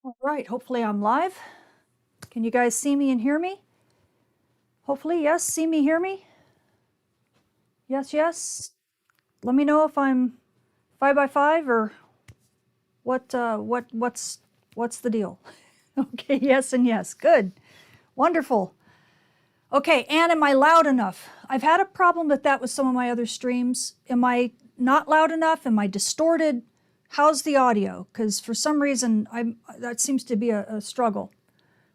All right, hopefully I'm live. Can you guys see me and hear me? Hopefully, yes, see me, hear me? Yes, yes. Let me know if I'm 5 by 5 or what's the deal? Okay, yes and yes. Good. Wonderful. Okay, and am I loud enough? I've had a problem with that with some of my other streams. Am I not loud enough? Am I distorted? How's the audio? Because for some reason, that seems to be a struggle.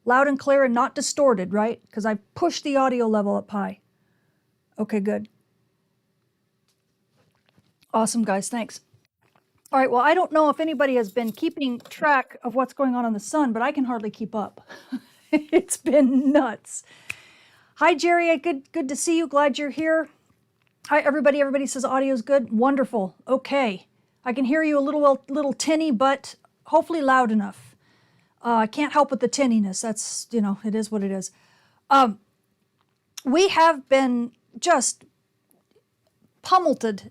Loud and clear and not distorted, right? Because I pushed the audio level up high. Okay, good. Awesome, guys, thanks. All right, well, I don't know if anybody has been keeping track of what's going on the sun, but I can hardly keep up. It's been nuts. Hi, Jerry, good to see you, glad you're here. Hi, everybody. Everybody says audio's good. Wonderful. Okay. I can hear you a little tinny, but hopefully loud enough. I can't help with the tinniness. That's, it is what it is. We have been just pummeled.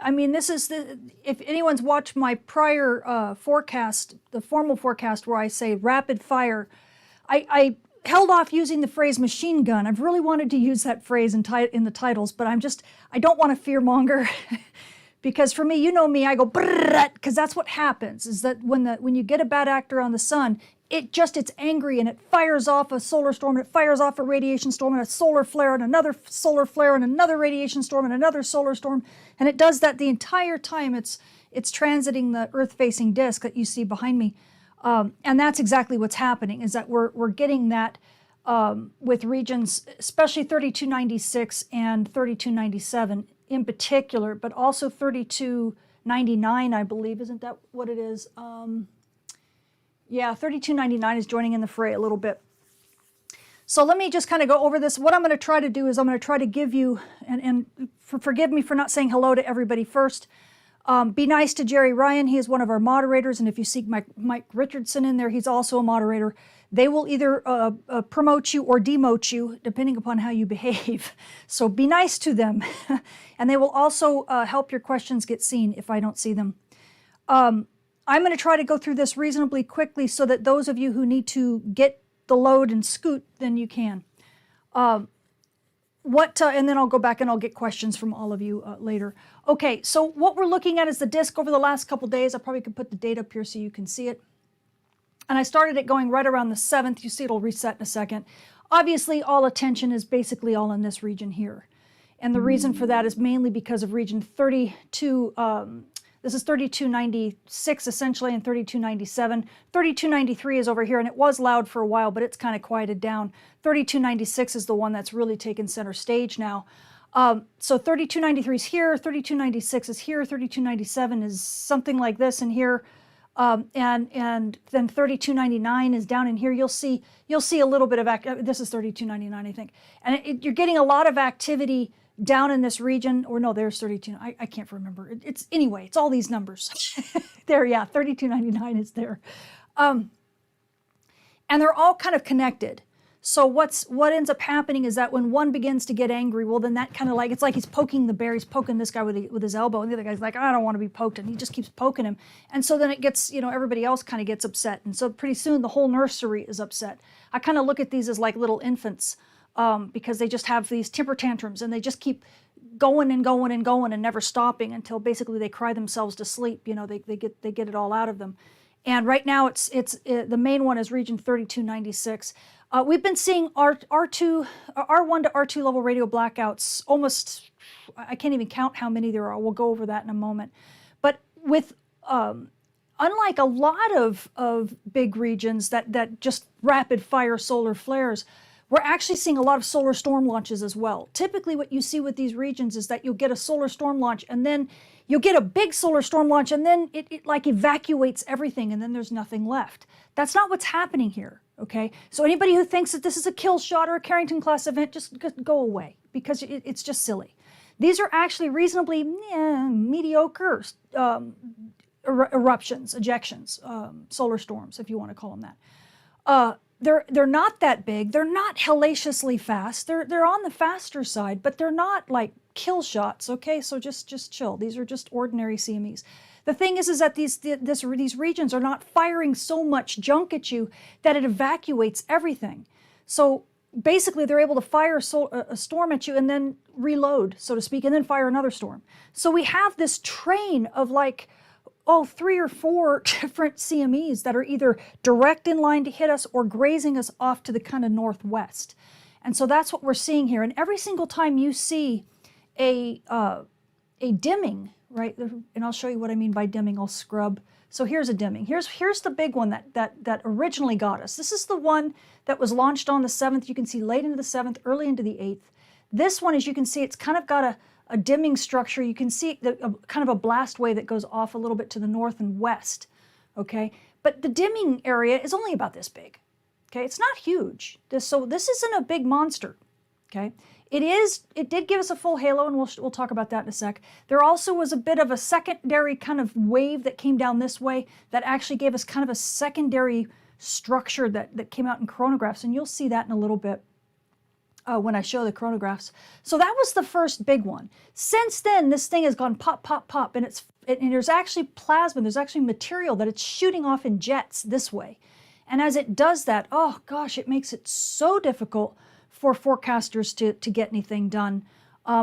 I mean, this is if anyone's watched my prior forecast, the formal forecast where I say rapid fire, I held off using the phrase machine gun. I've really wanted to use that phrase in the titles, but I don't want to fearmonger because for me, you know me, I go because that's what happens is that when you get a bad actor on the sun, it's angry and it fires off a solar storm, and it fires off a radiation storm and a solar flare and another solar flare and another radiation storm and another solar storm. And it does that the entire time it's transiting the Earth-facing disk that you see behind me. And that's exactly what's happening, is that we're getting that with regions, especially 3296 and 3297 in particular, but also 3299, I believe. Isn't that what it is? Yeah, 3299 is joining in the fray a little bit. So let me just kind of go over this. What I'm going to try to do is I'm going to try to give you, and forgive me for not saying hello to everybody first. Be nice to Jerry Ryan. He is one of our moderators, and if you see Mike Richardson in there, he's also a moderator. They will either promote you or demote you, depending upon how you behave. So be nice to them. And they will also help your questions get seen if I don't see them. I'm going to try to go through this reasonably quickly so that those of you who need to get the load and scoot, then you can. And then I'll go back and I'll get questions from all of you later. Okay, so what we're looking at is the disk over the last couple days. I probably could put the date up here so you can see it. And I started it going right around the 7th. You see it'll reset in a second. Obviously, all attention is basically all in this region here. And the reason for that is mainly because of region 32, this is 3296 essentially, and 3297. 3293 is over here, and it was loud for a while, but it's kind of quieted down. 3296 is the one that's really taken center stage now. So 3293 is here, 3296 is here, 3297 is something like this in here, and then 3299 is down in here. You'll see a little bit of this is 3299, I think, and you're getting a lot of activity down in this region, or no, there's 32. I can't remember. Anyway, it's all these numbers. There, yeah, 3299 is there. And they're all kind of connected. So what ends up happening is that when one begins to get angry, well, then that kind of it's like he's poking the bear. He's poking this guy with his elbow, and the other guy's like, I don't want to be poked, and he just keeps poking him. And so then it gets, everybody else kind of gets upset. And so pretty soon the whole nursery is upset. I kind of look at these as like little infants. Because they just have these temper tantrums and they just keep going and going and going and never stopping until basically they cry themselves to sleep. They get it all out of them. And right now the main one is region 3296. We've been seeing R1 to R2 level radio blackouts almost, I can't even count how many there are. We'll go over that in a moment. But with unlike a lot of big regions that just rapid fire solar flares, we're actually seeing a lot of solar storm launches as well. Typically what you see with these regions is that you'll get a solar storm launch and then you'll get a big solar storm launch and then it like evacuates everything and then there's nothing left. That's not what's happening here, okay? So anybody who thinks that this is a kill shot or a Carrington class event, just go away because it's just silly. These are actually reasonably mediocre eruptions, ejections, solar storms, if you want to call them that. They're not that big. They're not hellaciously fast. They're on the faster side, but they're not like kill shots. Okay, so just chill. These are just ordinary CMEs. The thing is that these regions are not firing so much junk at you that it evacuates everything. So basically, they're able to fire a storm at you and then reload, so to speak, and then fire another storm. So we have this train of like, 3 or 4 different CMEs that are either direct in line to hit us or grazing us off to the kind of northwest. And so that's what we're seeing here. And every single time you see a dimming, right? And I'll show you what I mean by dimming. I'll scrub. So here's a dimming. Here's the big one that originally got us. This is the one that was launched on the 7th. You can see late into the 7th, early into the 8th. This one, as you can see, it's kind of got a dimming structure. You can see kind of a blast wave that goes off a little bit to the north and west, okay? But the dimming area is only about this big, okay? It's not huge. So this isn't a big monster, okay? It did give us a full halo, and we'll talk about that in a sec. There also was a bit of a secondary kind of wave that came down this way that actually gave us kind of a secondary structure that came out in coronagraphs, and you'll see that in a little bit when I show the coronagraphs. So that was the first big one. Since then, this thing has gone pop, pop, pop, and there's actually plasma, there's actually material that it's shooting off in jets this way. And as it does that, oh gosh, it makes it so difficult for forecasters to get anything done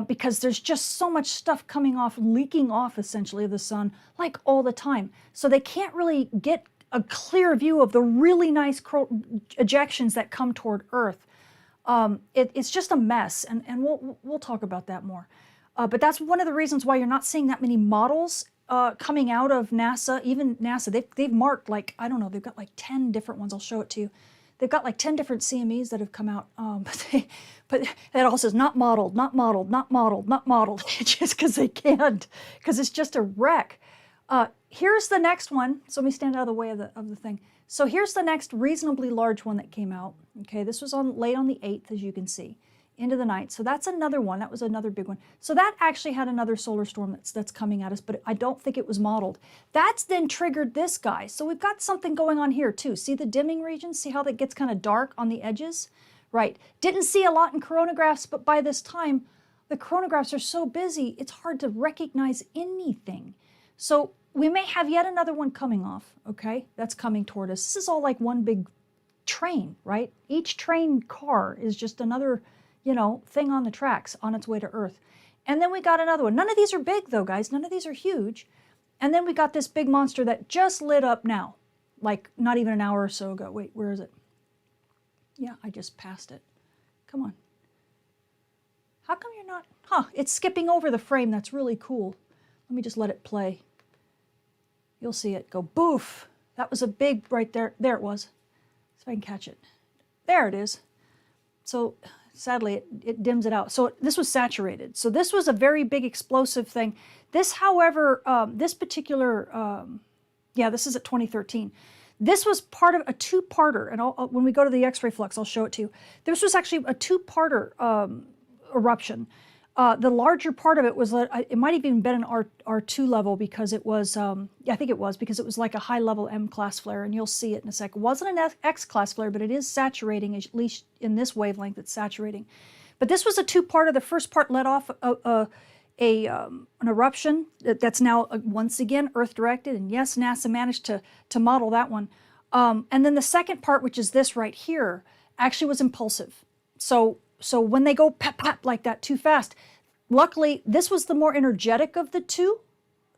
because there's just so much stuff coming off, leaking off essentially of the sun, like all the time. So they can't really get a clear view of the really nice ejections that come toward Earth. It's just a mess, and we'll talk about that more. But that's one of the reasons why you're not seeing that many models coming out of NASA. Even NASA, they've marked like, I don't know, they've got like 10 different ones. I'll show it to you. They've got like 10 different CMEs that have come out, but that all says not modeled, not modeled, not modeled, not modeled, just because they can't, because it's just a wreck. Here's the next one. So let me stand out of the way of the thing. So here's the next reasonably large one that came out. Okay, this was late on the 8th, as you can see, into the night. So that's another one. That was another big one. So that actually had another solar storm that's coming at us, but I don't think it was modeled. That's then triggered this guy. So we've got something going on here too. See the dimming region? See how that gets kind of dark on the edges? Right. Didn't see a lot in coronagraphs, but by this time, the coronagraphs are so busy, it's hard to recognize anything. So we may have yet another one coming off, okay? That's coming toward us. This is all like one big train, right? Each train car is just another, thing on the tracks on its way to Earth. And then we got another one. None of these are big though, guys. None of these are huge. And then we got this big monster that just lit up now, like not even an hour or so ago. Wait, where is it? Yeah, I just passed it. Come on. How come you're not? It's skipping over the frame. That's really cool. Let me just let it play. You'll see it go boof. That was a big right there. There it was. See if I can catch it. There it is. So sadly, it dims it out. So this was saturated. So this was a very big explosive thing. This, however, this particular, this is at 2013. This was part of a two-parter, and when we go to the X-ray flux, I'll show it to you. This was actually a two-parter eruption. The larger part of it was, it might have even been an R2 level because it was, I think it was, because it was like a high-level M-class flare, and you'll see it in a sec. It wasn't an X-class flare, but it is saturating, at least in this wavelength, it's saturating. But this was a two-parter. The first part let off an eruption that's now, once again, Earth-directed, and yes, NASA managed to model that one. And then the second part, which is this right here, actually was impulsive. So when they go pap, pap like that too fast, luckily this was the more energetic of the two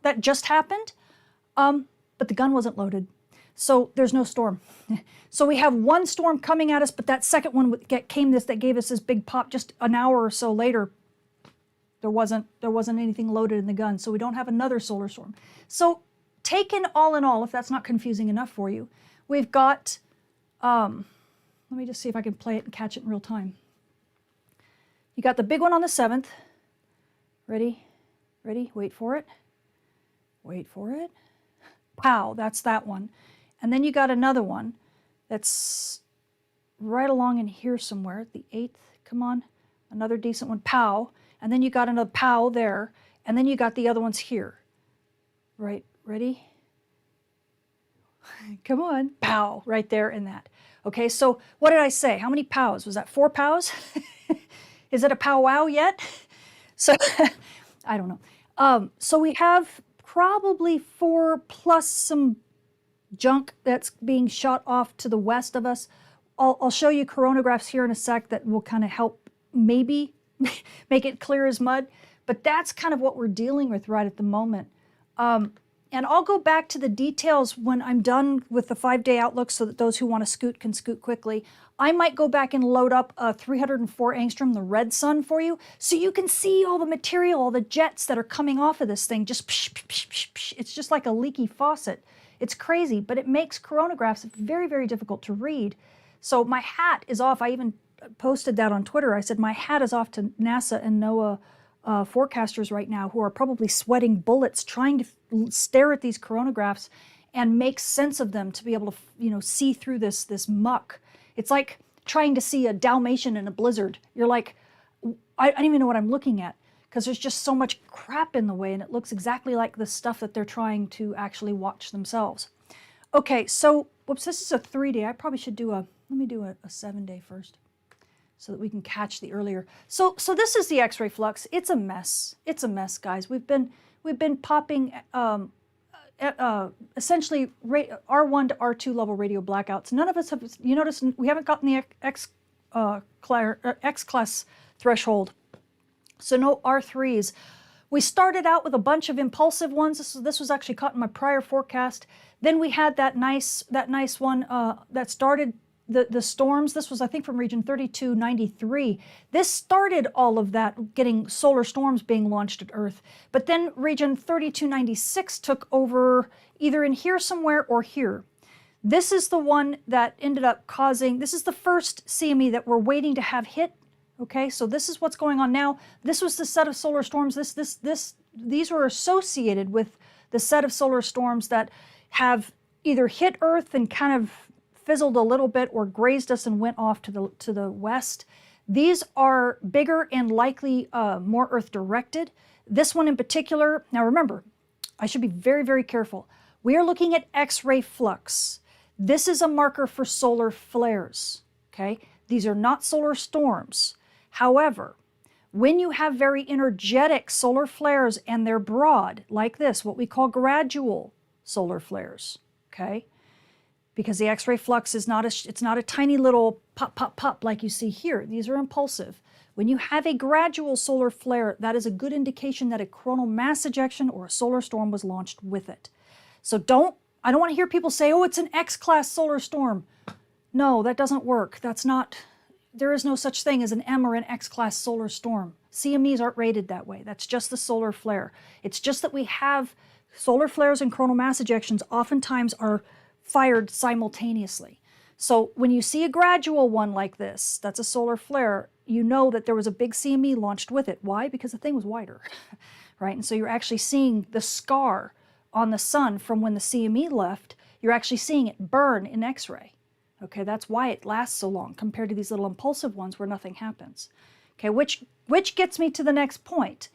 that just happened, but the gun wasn't loaded. So there's no storm. So we have one storm coming at us, but that second one that gave us this big pop just an hour or so later, there wasn't anything loaded in the gun. So we don't have another solar storm. So taken all in all, if that's not confusing enough for you, we've got, let me just see if I can play it and catch it in real time. You got the big one on the 7th. Ready? Ready? Wait for it. Wait for it. Pow, that's that one. And then you got another one that's right along in here somewhere, the 8th. Come on. Another decent one. Pow. And then you got another pow there. And then you got the other ones here. Right? Ready? Come on. Pow. Right there in that. Okay, so what did I say? How many pows? Was that 4 pows? Is it a powwow yet? So, I don't know. So we have probably 4 plus some junk that's being shot off to the west of us. I'll show you coronagraphs here in a sec that will kind of help maybe make it clear as mud, but that's kind of what we're dealing with right at the moment. And I'll go back to the details when I'm done with the 5-day outlook so that those who want to scoot can scoot quickly. I might go back and load up a 304 angstrom, the red sun, for you, so you can see all the material, all the jets that are coming off of this thing. Just psh, psh, psh, psh, psh. It's just like a leaky faucet. It's crazy, but it makes coronagraphs very, very difficult to read. So my hat is off. I even posted that on Twitter. I said my hat is off to NASA and NOAA forecasters right now who are probably sweating bullets trying to stare at these coronagraphs and make sense of them to be able to, you know, see through this muck. It's like trying to see a Dalmatian in a blizzard. You're like, I don't even know what I'm looking at because there's just so much crap in the way, and it looks exactly like the stuff that they're trying to actually watch themselves. Okay, so, whoops, this is a 3-day. I probably should do let me do a 7-day first, so that we can catch the earlier. So this is the X-ray flux. It's a mess. It's a mess, guys. We've been popping essentially R1 to R2 level radio blackouts. None of us have. You notice we haven't gotten the X-class threshold. So no R3s. We started out with a bunch of impulsive ones. This was actually caught in my prior forecast. Then we had that nice one that started the storms. This was, I think, from region 3293. This started all of that, getting solar storms being launched at Earth. But then region 3296 took over either in here somewhere or here. This is the one that ended up causing, this is the first CME that we're waiting to have hit. Okay, so this is what's going on now. This was the set of solar storms. These were associated with the set of solar storms that have either hit Earth and kind of fizzled a little bit or grazed us and went off to the west. These are bigger and likely more Earth directed. This one in particular, now remember, I should be very, very careful. We are looking at X-ray flux. This is a marker for solar flares, okay? These are not solar storms. However, when you have very energetic solar flares and they're broad, like this, what we call gradual solar flares, okay? Because the X-ray flux is not a tiny little pop, pop, pop like you see here. These are impulsive. When you have a gradual solar flare, that is a good indication that a coronal mass ejection or a solar storm was launched with it. So I don't want to hear people say, oh, it's an X-class solar storm. No, that doesn't work. There is no such thing as an M or an X-class solar storm. CMEs aren't rated that way. That's just the solar flare. It's just that we have solar flares and coronal mass ejections oftentimes are fired simultaneously. So when you see a gradual one like this, that's a solar flare, you know that there was a big CME launched with it. Why? Because the thing was wider, right? And so you're actually seeing the scar on the sun from when the CME left. You're actually seeing it burn in X-ray. Okay, that's why it lasts so long compared to these little impulsive ones where nothing happens. Okay, which gets me to the next point.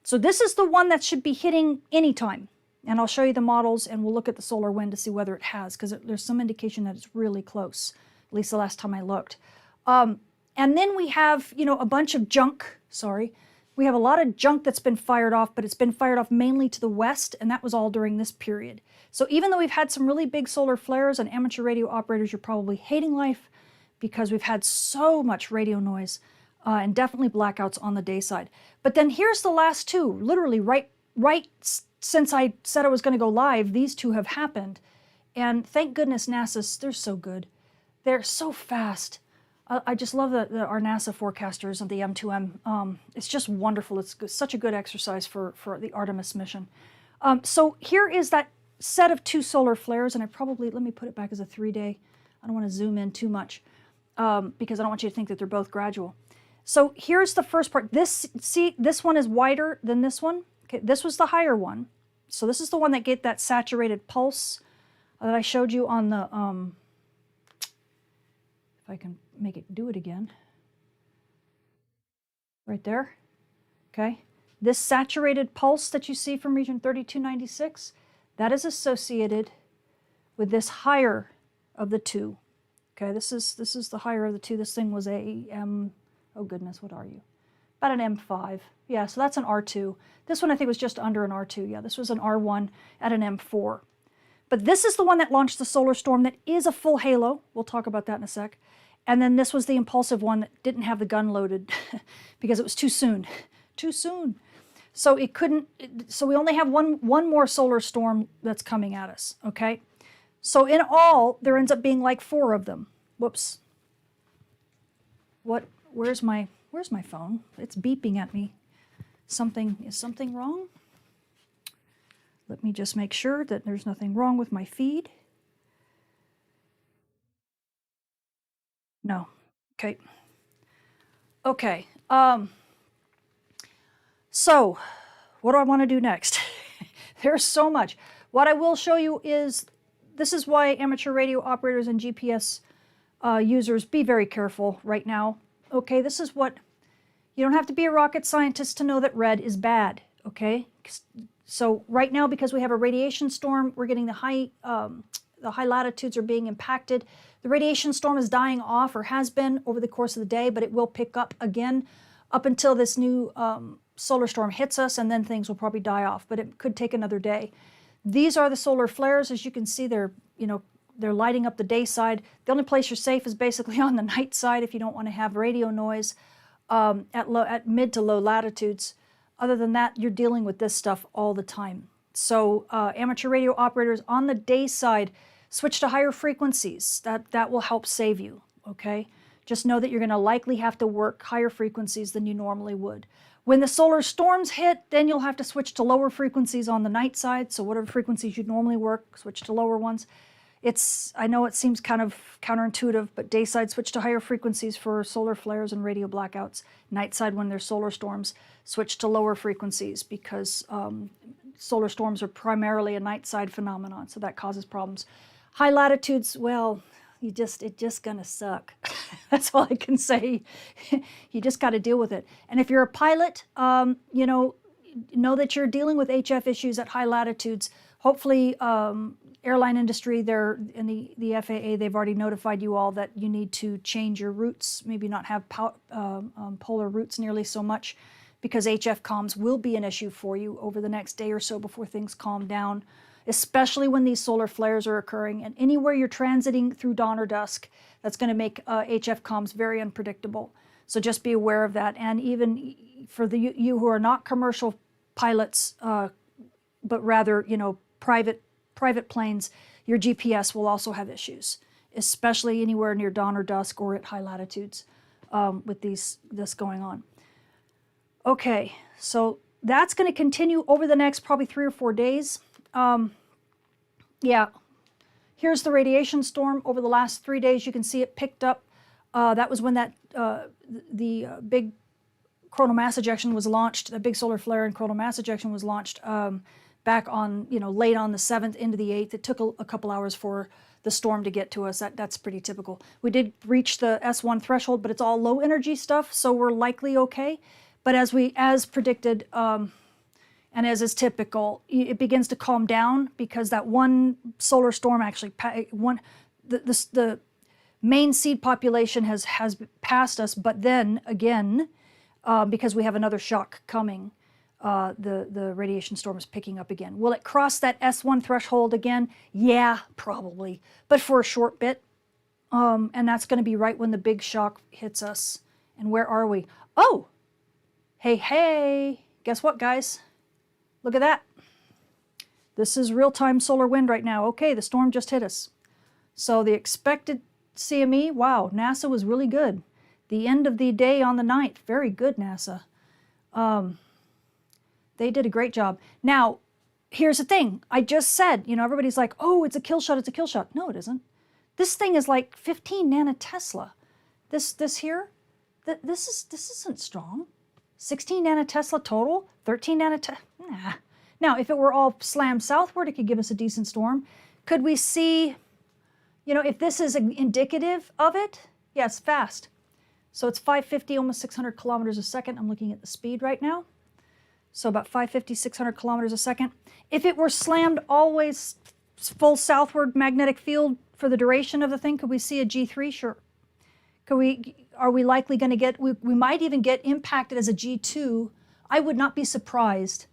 So this is the one that should be hitting anytime. And I'll show you the models and we'll look at the solar wind to see whether it has, because there's some indication that it's really close, at least the last time I looked. And then we have, you know, a bunch of junk, sorry. We have a lot of junk that's been fired off, but it's been fired off mainly to the west, and that was all during this period. So even though we've had some really big solar flares, and amateur radio operators, you're probably hating life because we've had so much radio noise and definitely blackouts on the day side. But then here's the last two, literally right since I said I was going to go live, these two have happened. And thank goodness they're so good. They're so fast. I just love our NASA forecasters and the M2M. It's just wonderful. It's such a good exercise for the Artemis mission. So here is that set of 2 solar flares, and let me put it back as a 3-day. I don't want to zoom in too much because I don't want you to think that they're both gradual. So here's the first part. This one is wider than this one. Okay, this was the higher one. So this is the one that gave that saturated pulse that I showed you on the, if I can make it do it again. Right there, okay? This saturated pulse that you see from region 3296, that is associated with this higher of the 2. Okay, this is the higher of the 2. This thing was a, oh goodness, what are you? about an M5. Yeah, so that's an R2. This one I think was just under an R2. Yeah, this was an R1 at an M4. But this is the one that launched the solar storm that is a full halo. We'll talk about that in a sec. And then this was the impulsive one that didn't have the gun loaded because it was too soon. Too soon. So it couldn't, so we only have one more solar storm that's coming at us, okay? So in all, there ends up being like 4 of them. Whoops. What, where's my phone? It's beeping at me. Is something wrong? Let me just make sure that there's nothing wrong with my feed. No. Okay. Okay. So, what do I want to do next? There's so much. What I will show you is, this is why amateur radio operators and GPS users, be very careful right now. Okay, this is what, you don't have to be a rocket scientist to know that red is bad, okay? So right now, because we have a radiation storm, we're getting the high latitudes are being impacted. The radiation storm is dying off, or has been over the course of the day, but it will pick up again up until this new solar storm hits us, and then things will probably die off, but it could take another day. These are the solar flares. As you can see, they're lighting up the day side. The only place you're safe is basically on the night side if you don't want to have radio noise at mid to low latitudes. Other than that, you're dealing with this stuff all the time. So amateur radio operators on the day side, switch to higher frequencies. That will help save you, okay? Just know that you're going to likely have to work higher frequencies than you normally would. When the solar storms hit, then you'll have to switch to lower frequencies on the night side. So whatever frequencies you'd normally work, switch to lower ones. I know it seems kind of counterintuitive, but day side, switch to higher frequencies for solar flares and radio blackouts. Night side, when there's solar storms, switch to lower frequencies, because solar storms are primarily a night side phenomenon, so that causes problems. High latitudes, well, it's just gonna suck. That's all I can say. You just got to deal with it. And if you're a pilot, know that you're dealing with HF issues at high latitudes. Hopefully, airline industry, in the FAA, they've already notified you all that you need to change your routes, maybe not have polar routes nearly so much, because HF comms will be an issue for you over the next day or so before things calm down, especially when these solar flares are occurring. And anywhere you're transiting through dawn or dusk, that's going to make HF comms very unpredictable. So just be aware of that. And even for you who are not commercial pilots, but rather, private planes, your GPS will also have issues, especially anywhere near dawn or dusk or at high latitudes with this going on. Okay, so that's going to continue over the next probably 3 or 4 days. Yeah, here's the radiation storm. Over the last 3 days, you can see it picked up. That was when the big coronal mass ejection was launched. The big solar flare and coronal mass ejection was launched back on, late on the 7th into the 8th. It took a couple hours for the storm to get to us. That's pretty typical. We did reach the S1 threshold, but it's all low energy stuff, so we're likely okay. But as predicted, and as is typical, it begins to calm down, because that one solar storm actually, the main seed population has passed us, but then again, because we have another shock coming, the radiation storm is picking up again. Will it cross that S1 threshold again? Yeah, probably, but for a short bit. And that's going to be right when the big shock hits us. And where are we? Oh, hey, guess what, guys? Look at that. This is real-time solar wind right now. Okay, the storm just hit us. So the expected CME, wow, NASA was really good. The end of the day on the 9th, very good, NASA. They did a great job. Now, here's the thing. I just said, everybody's like, oh, it's a kill shot, it's a kill shot. No, it isn't. This thing is like 15 nanotesla. This here, this isn't strong. 16 nanotesla total, 13 nanotesla, nah. Now, if it were all slammed southward, it could give us a decent storm. Could we see, if this is indicative of it? Yeah, it's fast. So it's 550, almost 600 kilometers a second. I'm looking at the speed right now. So about 550, 600 kilometers a second. If it were slammed always full southward magnetic field for the duration of the thing, could we see a G3? Sure. Could we are we likely going to get, we might even get impacted as a G2. I would not be surprised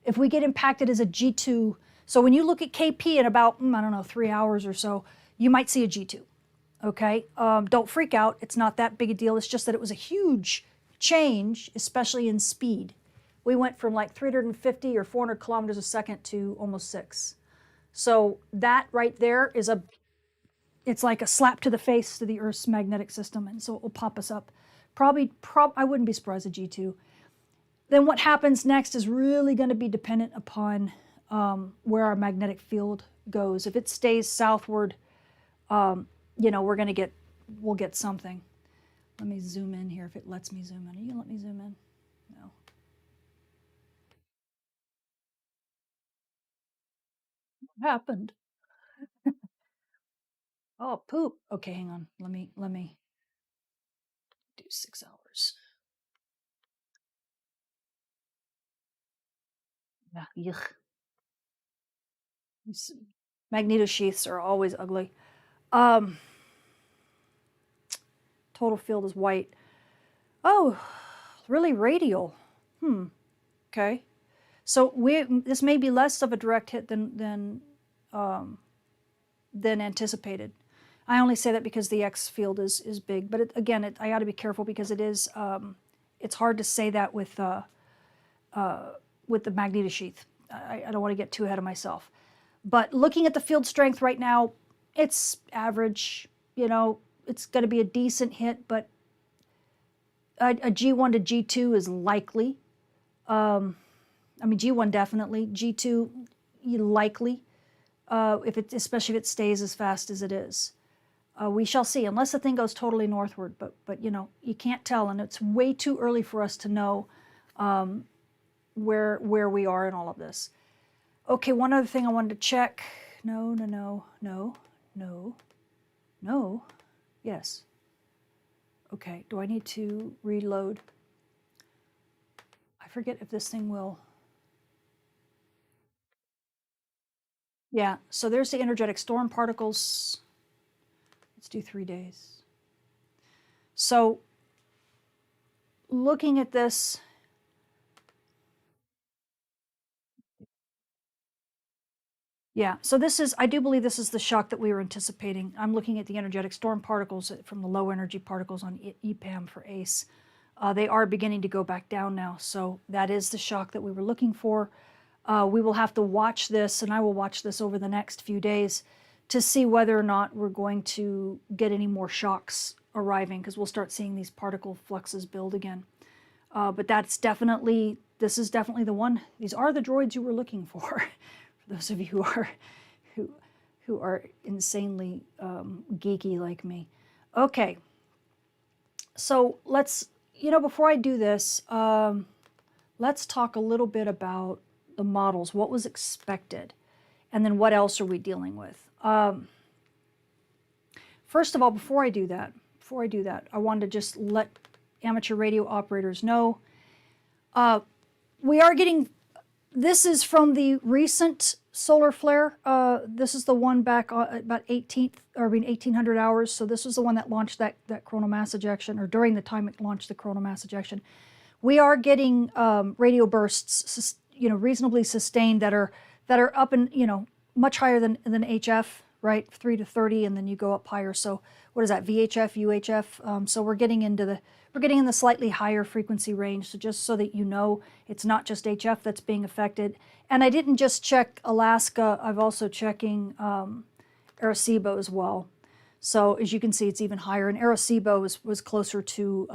if we get impacted as a G2. So when you look at KP in about, I don't know, 3 hours or so, you might see a G2. Okay, don't freak out. It's not that big a deal. It's just that it was a huge change, especially in speed. We went from like 350 or 400 kilometers a second to almost 6. So that right there is it's like a slap to the face to the Earth's magnetic system, and so it will pop us up. I wouldn't be surprised at G2. Then what happens next is really going to be dependent upon where our magnetic field goes. If it stays southward, you know, we'll get something. Let me zoom in here if it lets me zoom in. Are you gonna let me zoom in? No. What happened? Oh, poop. Okay, hang on. Let me do 6 hours. Yeah, yuck. Magnetosheaths are always ugly. Total field is white. Oh, really radial. Okay. So this may be less of a direct hit than anticipated. I only say that because the X field is big, but I ought to be careful because it is. It's hard to say that with the magnetosheath. I don't want to get too ahead of myself. But looking at the field strength right now, it's average. You know, it's going to be a decent hit, but a G1 to G2 is likely. I mean, G1 definitely. G2 likely, especially if it stays as fast as it is. We shall see, unless the thing goes totally northward. But you know, you can't tell, and it's way too early for us to know where we are in all of this. Okay, one other thing I wanted to check. No. Yes. Okay, do I need to reload? I forget if this thing will. Yeah, so there's the energetic storm particles. Let's do 3 days. So looking at this, yeah, so I do believe this is the shock that we were anticipating. I'm looking at the energetic storm particles from the low energy particles on EPAM for ACE. They are beginning to go back down now, so that is the shock that we were looking for. We will have to watch this, and I will watch this over the next few days to see whether or not we're going to get any more shocks arriving, because we'll start seeing these particle fluxes build again. But this is definitely the one. These are the droids you were looking for. For those of you who are insanely geeky like me. Okay, so before I do this, let's talk a little bit about the models, what was expected, and then what else are we dealing with. First of all, before I do that, I wanted to just let amateur radio operators know we are getting. This is from the recent solar flare. This is the one back about 1800 hours. So this was the one that launched that coronal mass ejection, or during the time it launched the coronal mass ejection. We are getting radio bursts, reasonably sustained that are up and much higher than HF, right? 3 to 30, and then you go up higher. So what is that? VHF, UHF. So we're getting in the slightly higher frequency range. So just so that you know, it's not just HF that's being affected. And I didn't just check Alaska. I've also checking Arecibo as well. So as you can see, it's even higher. And Arecibo was closer to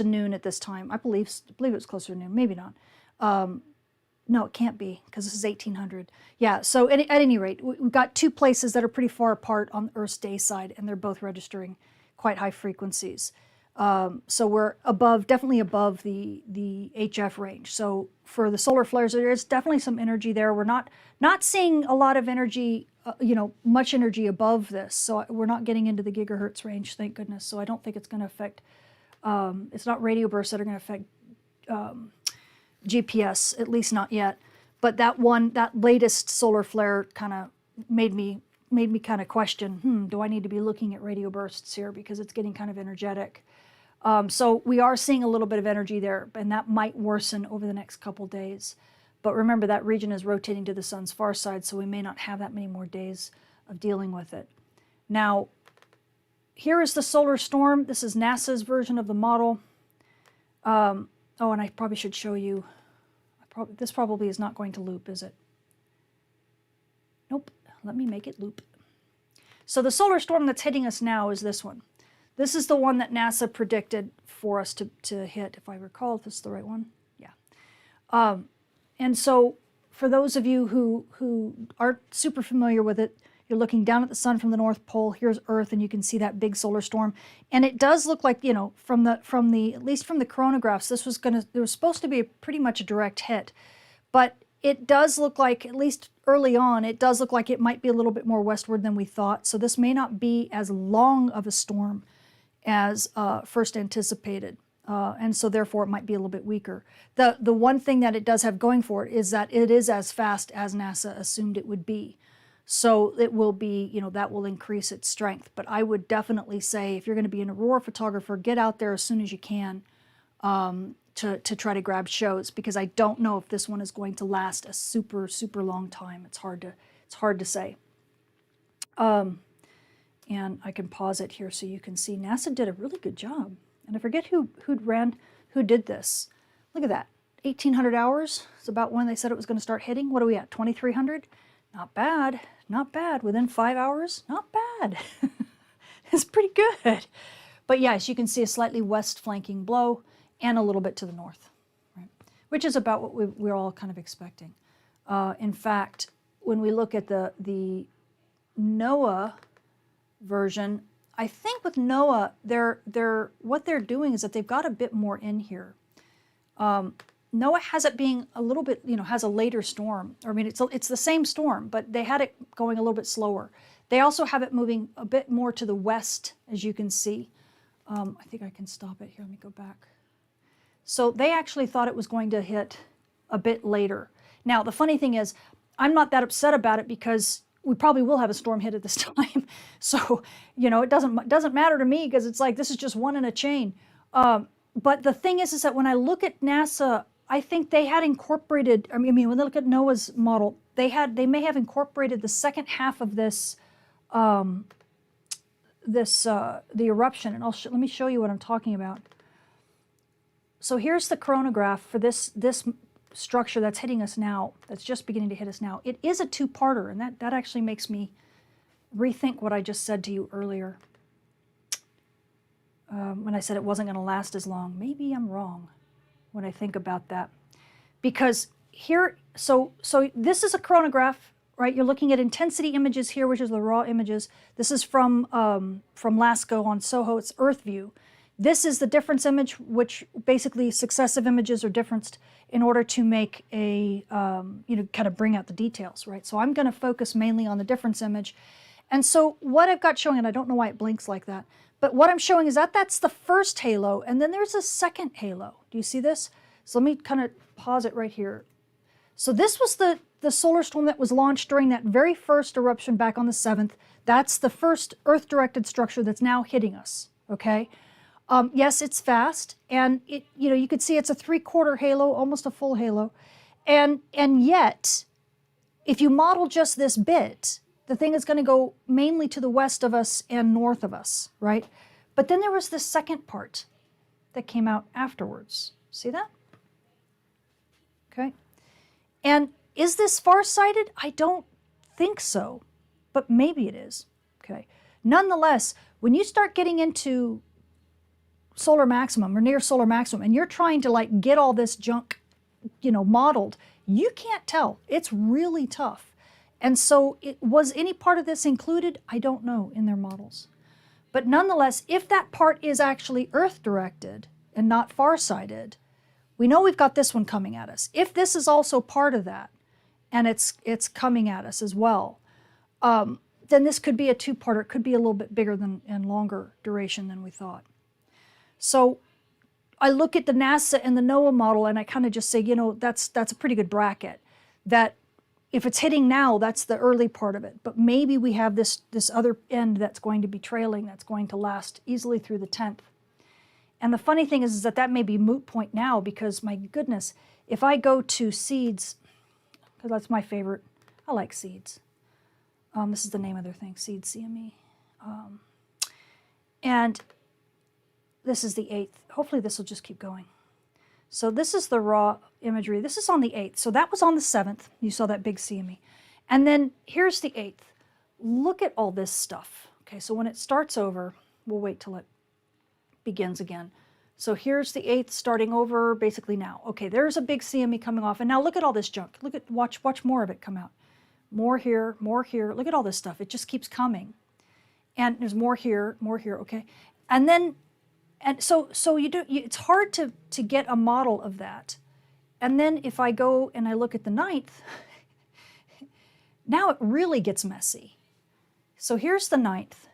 noon at this time. I believe it was closer to noon. Maybe not. No, it can't be, because this is 1800. Yeah, so at any rate, we've got two places that are pretty far apart on Earth's day side, and they're both registering quite high frequencies. So we're definitely above the HF range. So for the solar flares, there's definitely some energy there. We're not seeing a lot of energy, much energy above this. So we're not getting into the gigahertz range, thank goodness. So I don't think it's going to affect, it's not radio bursts that are going to affect GPS, at least not yet. But that latest solar flare kind of made me made me kind of question, do I need to be looking at radio bursts here because it's getting kind of energetic. So we are seeing a little bit of energy there, and that might worsen over the next couple days. But remember, that region is rotating to the sun's far side, so we may not have that many more days of dealing with it. Now, here is the solar storm. This is NASA's version of the model. Oh, and I probably should show you. This probably is not going to loop, is it? Nope. Let me make it loop. So the solar storm that's hitting us now is this one. This is the one that NASA predicted for us to hit, if I recall, if this is the right one. Yeah. And so for those of you who aren't super familiar with it, you're looking down at the sun from the North Pole. Here's Earth, and you can see that big solar storm. And it does look like, you know, at least from the coronagraphs, there was supposed to be pretty much a direct hit. But it does look like, at least early on, it does look like it might be a little bit more westward than we thought. So this may not be as long of a storm as first anticipated. And so therefore it might be a little bit weaker. The one thing that it does have going for it is that it is as fast as NASA assumed it would be. So it will be, you know, that will increase its strength. But I would definitely say, if you're going to be an aurora photographer, get out there as soon as you can to try to grab shows, because I don't know if this one is going to last a super, super long time. It's hard to say. And I can pause it here so you can see NASA did a really good job. And I forget who did this. Look at that, 1,800 hours. It's about when they said it was going to start hitting. What are we at, 2,300? Not bad, not bad. Within 5 hours, not bad. It's pretty good. But yes, you can see a slightly west flanking blow and a little bit to the north, right? Which is about what we're all kind of expecting. In fact, when we look at the NOAA version, I think with NOAA, what they're doing is that they've got a bit more in here. NOAA has it being a little bit, you know, has a later storm. I mean, it's the same storm, but they had it going a little bit slower. They also have it moving a bit more to the west, as you can see. I think I can stop it here. Let me go back. So they actually thought it was going to hit a bit later. Now, the funny thing is, I'm not that upset about it because we probably will have a storm hit at this time. So, you know, it doesn't matter to me, because it's like this is just one in a chain. But the thing is that when I look at NASA, I think they had incorporated, I mean, when they look at NOAA's model, they may have incorporated the second half of this, the eruption. And let me show you what I'm talking about. So here's the coronagraph for this structure that's hitting us now, that's just beginning to hit us now. It is a two-parter, and that actually makes me rethink what I just said to you earlier. When I said it wasn't going to last as long. Maybe I'm wrong when I think about that. Because here, so this is a coronagraph, right? You're looking at intensity images here, which is the raw images. This is from LASCO on SOHO, it's Earth view. This is the difference image, which basically successive images are differenced in order to make a, you know, kind of bring out the details, right? So I'm going to focus mainly on the difference image. And so what I've got showing, and I don't know why it blinks like that, but what I'm showing is that that's the first halo, and then there's a second halo. Do you see this? So let me kind of pause it right here. So this was the solar storm that was launched during that very first eruption back on the 7th. That's the first Earth-directed structure that's now hitting us, okay? Yes, it's fast, and you know, you could see it's a 3/4 halo, almost a full halo, and yet, if you model just this bit, the thing is going to go mainly to the west of us and north of us, right? But then there was the second part that came out afterwards. See that? Okay. And is this far-sighted? I don't think so, but maybe it is. Okay. Nonetheless, when you start getting into solar maximum or near solar maximum, and you're trying to like get all this junk, you know, modeled, you can't tell. It's really tough. And so was any part of this included? I don't know in their models. But nonetheless, if that part is actually Earth-directed and not far-sighted, we know we've got this one coming at us. If this is also part of that, and it's coming at us as well, then this could be a two-parter. It could be a little bit bigger and longer duration than we thought. So I look at the NASA and the NOAA model, and I kind of just say, you know, that's a pretty good bracket. That if it's hitting now, that's the early part of it. But maybe we have this other end that's going to be trailing, that's going to last easily through the 10th. And the funny thing is that that may be moot point now, because my goodness, if I go to seeds, because that's my favorite, I like seeds. This is the name of their thing, Seed CME. And this is the 8th. Hopefully this will just keep going. So this is the raw imagery. This is on the 8th. So that was on the 7th. You saw that big CME. And then here's the 8th. Look at all this stuff. Okay, so when it starts over, we'll wait till it begins again. So here's the 8th starting over basically now. Okay, there's a big CME coming off. And now look at all this junk. Look at, watch more of it come out. More here, more here. Look at all this stuff. It just keeps coming. And there's more here, okay? And then, and so it's hard to get a model of that. And then if I go and I look at the 9th, now it really gets messy. So here's the 9th,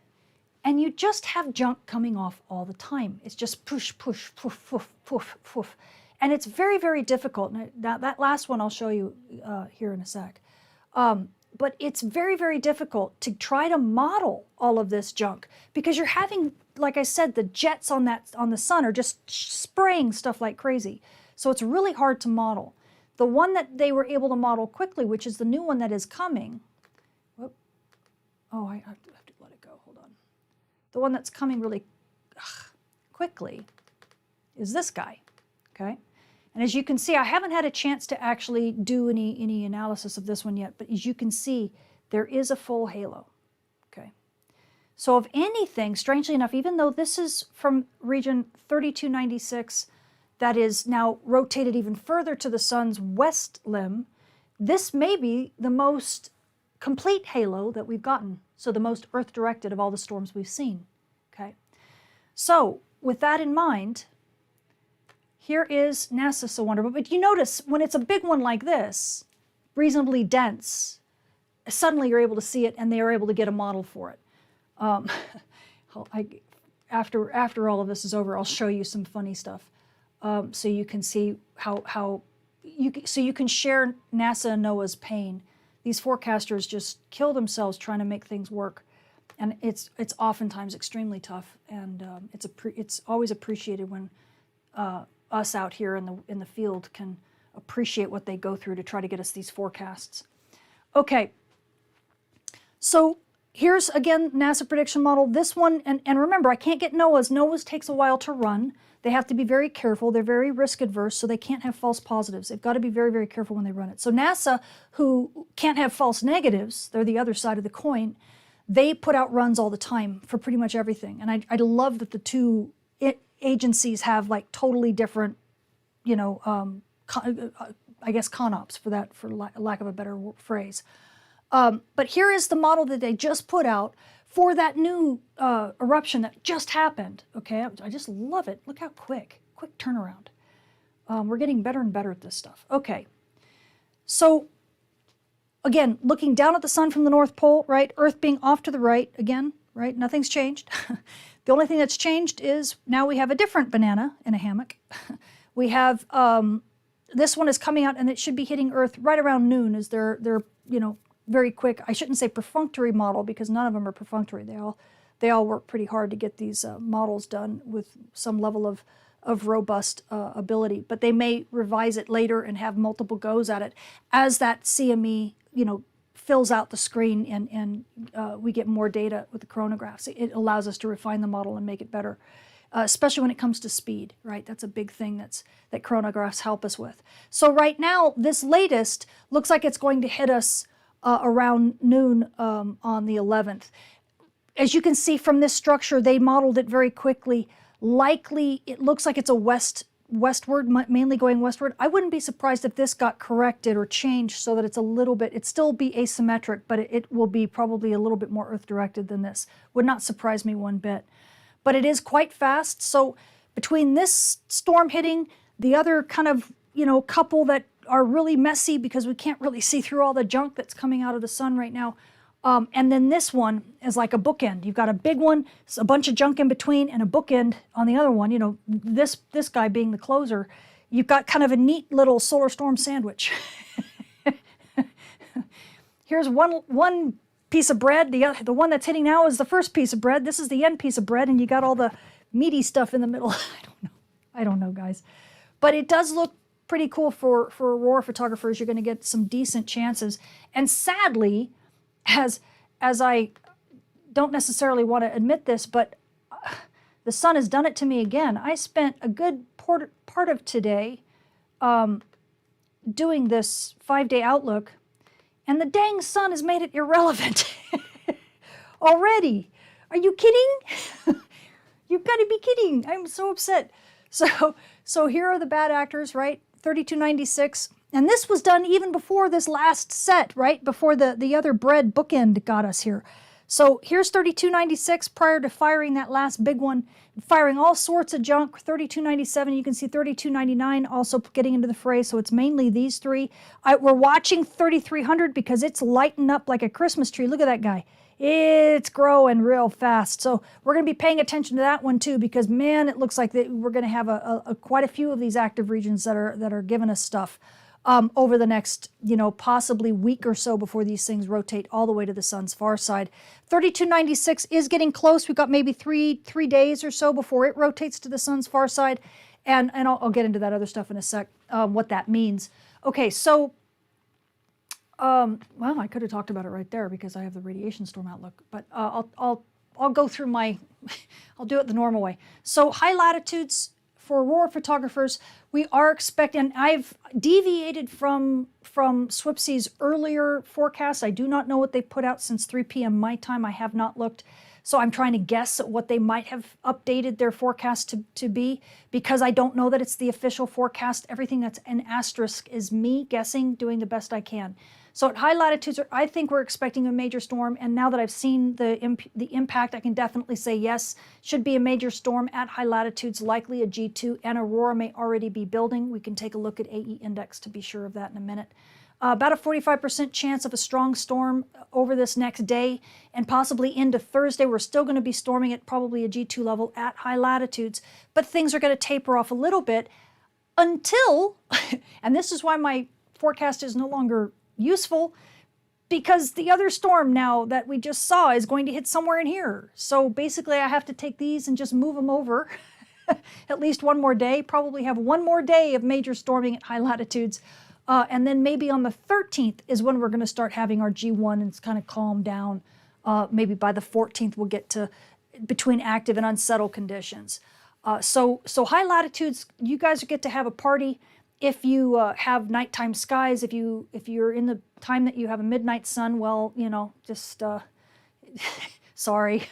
and you just have junk coming off all the time. It's just push, push, poof, poof, poof, poof. And it's very, very difficult. And that last one I'll show you here in a sec. But it's very, very difficult to try to model all of this junk, because you're having, like I said, the jets on the sun are just spraying stuff like crazy. So it's really hard to model. The one that they were able to model quickly, which is the new one that is coming. Whoop. Oh, I have to let it go. Hold on. The one that's coming really quickly is this guy. Okay. And as you can see, I haven't had a chance to actually do any analysis of this one yet, but as you can see, there is a full halo, okay? So if anything, strangely enough, even though this is from region 3296, that is now rotated even further to the sun's west limb, this may be the most complete halo that we've gotten, so the most Earth-directed of all the storms we've seen, okay? So with that in mind, here is NASA So Wonderful. But you notice when it's a big one like this, reasonably dense, suddenly you're able to see it and they are able to get a model for it. After all of this is over, I'll show you some funny stuff so you can see so you can share NASA and NOAA's pain. These forecasters just kill themselves trying to make things work. And it's oftentimes extremely tough. And it's always appreciated when us out here in the field can appreciate what they go through to try to get us these forecasts. Okay, so here's again NASA prediction model. This one, and remember, I can't get NOAA's. NOAA's takes a while to run. They have to be very careful. They're very risk adverse, so they can't have false positives. They've got to be very, very careful when they run it. So NASA, who can't have false negatives, they're the other side of the coin, they put out runs all the time for pretty much everything. And I love that the two agencies have like totally different, you know, I guess ConOps for that, for lack of a better phrase. But here is the model that they just put out for that new eruption that just happened. Okay, I just love it. Look how quick turnaround. We're getting better and better at this stuff. Okay, so again, looking down at the sun from the North Pole, right? Earth being off to the right again, right? Nothing's changed. The only thing that's changed is now we have a different banana in a hammock. We have, this one is coming out and it should be hitting Earth right around noon as they're you know, very quick. I shouldn't say perfunctory model because none of them are perfunctory. They all work pretty hard to get these models done with some level of robust ability. But they may revise it later and have multiple goes at it as that CME, you know, fills out the screen and we get more data with the coronagraphs. It allows us to refine the model and make it better, especially when it comes to speed, right? That's a big thing that coronagraphs help us with. So right now, this latest looks like it's going to hit us around noon on the 11th. As you can see from this structure, they modeled it very quickly. Likely, it looks like it's a westward, mainly going westward. I wouldn't be surprised if this got corrected or changed so that it's a little bit, it'd still be asymmetric, but it will be probably a little bit more Earth-directed than this. Would not surprise me one bit. But it is quite fast, so between this storm hitting, the other kind of, you know, couple that are really messy because we can't really see through all the junk that's coming out of the sun right now, and then this one is like a bookend. You've got a big one, a bunch of junk in between, and a bookend on the other one. You know, this guy being the closer. You've got kind of a neat little solar storm sandwich. Here's one piece of bread. The one that's hitting now is the first piece of bread. This is the end piece of bread, and you got all the meaty stuff in the middle. I don't know, guys. But it does look pretty cool for aurora photographers. You're going to get some decent chances. And sadly, as I don't necessarily want to admit this, but the sun has done it to me again. I spent a good part of today doing this 5-day outlook, and the dang sun has made it irrelevant already. Are you kidding? You've got to be kidding. I'm so upset. So here are the bad actors, right? 3296. And this was done even before this last set, right? Before the other bread bookend got us here. So here's 3296 prior to firing that last big one, firing all sorts of junk. 3297, you can see 3299 also getting into the fray, so it's mainly these three. We're watching 3300 because it's lighting up like a Christmas tree. Look at that guy. It's growing real fast. So we're going to be paying attention to that one too, because man, it looks like that we're going to have quite a few of these active regions that are giving us stuff. Over the next, possibly week or so before these things rotate all the way to the sun's far side. 3296 is getting close. We've got maybe three days or so before it rotates to the sun's far side. And I'll get into that other stuff in a sec, what that means. Okay, so, well, I could have talked about it right there because I have the radiation storm outlook, but I'll go through I'll do it the normal way. So high latitudes, for aurora photographers, we are expecting, I've deviated from SWPC's earlier forecasts. I do not know what they put out since 3 p.m. my time. I have not looked. So I'm trying to guess at what they might have updated their forecast to be, because I don't know that it's the official forecast. Everything that's an asterisk is me guessing, doing the best I can. So at high latitudes, I think we're expecting a major storm, and now that I've seen the impact, I can definitely say yes, should be a major storm at high latitudes, likely a G2, and aurora may already be building. We can take a look at AE index to be sure of that in a minute. About a 45% chance of a strong storm over this next day, and possibly into Thursday. We're still going to be storming at probably a G2 level at high latitudes, but things are going to taper off a little bit until, and this is why my forecast is no longer useful, because the other storm now that we just saw is going to hit somewhere in here. So basically I have to take these and just move them over at least one more day, probably have one more day of major storming at high latitudes. And then maybe on the 13th is when we're going to start having our G1 and it's kind of calm down. Maybe by the 14th we'll get to between active and unsettled conditions. So high latitudes, you guys get to have a party. If you have nighttime skies, if you're in the time that you have a midnight sun, well, just sorry,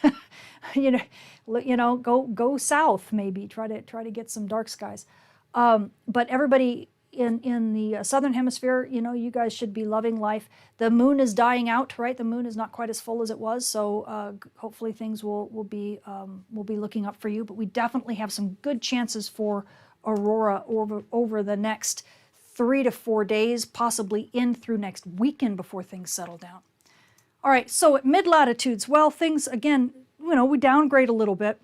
go south maybe. Try to get some dark skies. But everybody in the southern hemisphere, you guys should be loving life. The moon is dying out, right? The moon is not quite as full as it was, so hopefully things will be looking up for you. But we definitely have some good chances for aurora over the next 3 to 4 days, possibly in through next weekend before things settle down. All right, so at mid-latitudes, well, things, again, we downgrade a little bit.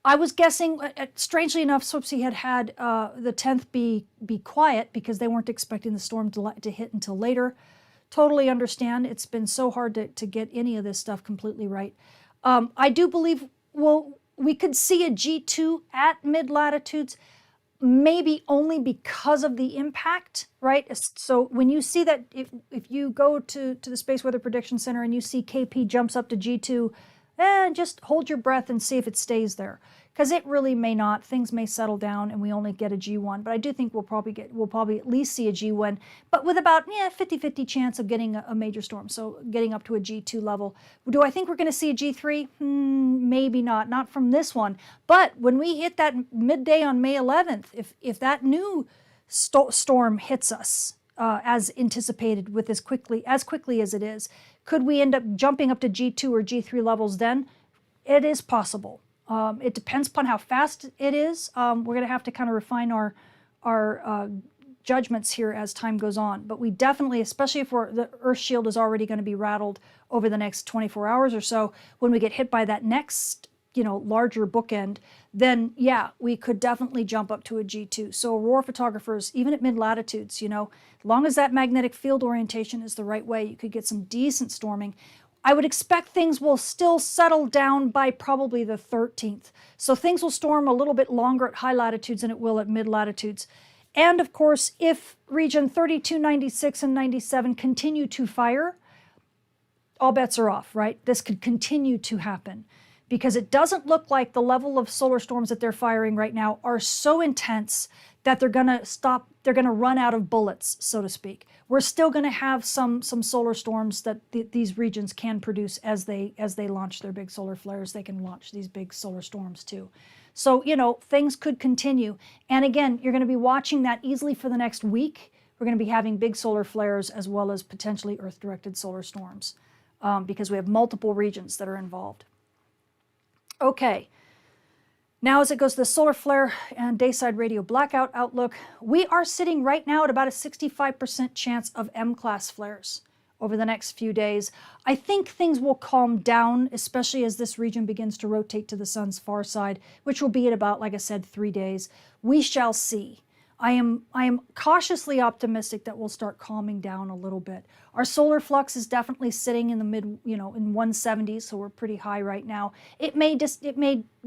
I was guessing, strangely enough, SWPC had the 10th be quiet because they weren't expecting the storm to hit until later. Totally understand. It's been so hard to get any of this stuff completely right. I do believe, we could see a G2 at mid-latitudes, maybe only because of the impact, right? So when you see that, if you go to the Space Weather Prediction Center and you see KP jumps up to G2, just hold your breath and see if it stays there, because it really may not. Things may settle down and we only get a G1, but I do think we'll probably at least see a G1, but with about 50-50 chance of getting a major storm, so getting up to a G2 level. Do I think we're going to see a G3? Maybe not from this one, but when we hit that midday on May 11th, if that new storm hits us as anticipated with as quickly as it is, could we end up jumping up to G2 or G3 levels then? It is possible. It depends upon how fast it is. We're going to have to kind of refine our judgments here as time goes on. But we definitely, especially if the Earth shield is already going to be rattled over the next 24 hours or so, when we get hit by that next larger bookend, then yeah, we could definitely jump up to a G2. So aurora photographers, even at mid-latitudes, as long as that magnetic field orientation is the right way, you could get some decent storming. I would expect things will still settle down by probably the 13th. So things will storm a little bit longer at high latitudes than it will at mid-latitudes. And of course, if region 32, 96, and 97 continue to fire, all bets are off, right? This could continue to happen, because it doesn't look like the level of solar storms that they're firing right now are so intense that they're going to stop, they're going to run out of bullets, so to speak. We're still going to have some solar storms that these regions can produce as they launch their big solar flares. They can launch these big solar storms too. So, things could continue. And again, you're going to be watching that easily for the next week. We're going to be having big solar flares as well as potentially Earth-directed solar storms, because we have multiple regions that are involved. Okay, now as it goes to the solar flare and dayside radio blackout outlook, we are sitting right now at about a 65% chance of M-class flares over the next few days. I think things will calm down, especially as this region begins to rotate to the sun's far side, which will be at about, like I said, 3 days. We shall see. I am cautiously optimistic that we'll start calming down a little bit. Our solar flux is definitely sitting in the mid, in 170s, so we're pretty high right now. It may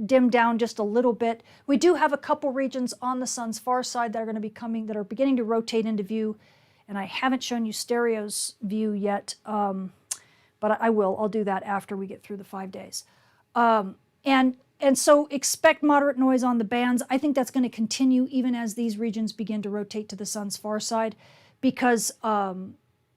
dim down just a little bit. We do have a couple regions on the sun's far side that are going to be coming, that are beginning to rotate into view, and I haven't shown you stereo's view yet, but I will. I'll do that after we get through the 5 days. And so expect moderate noise on the bands. I think that's going to continue even as these regions begin to rotate to the sun's far side, because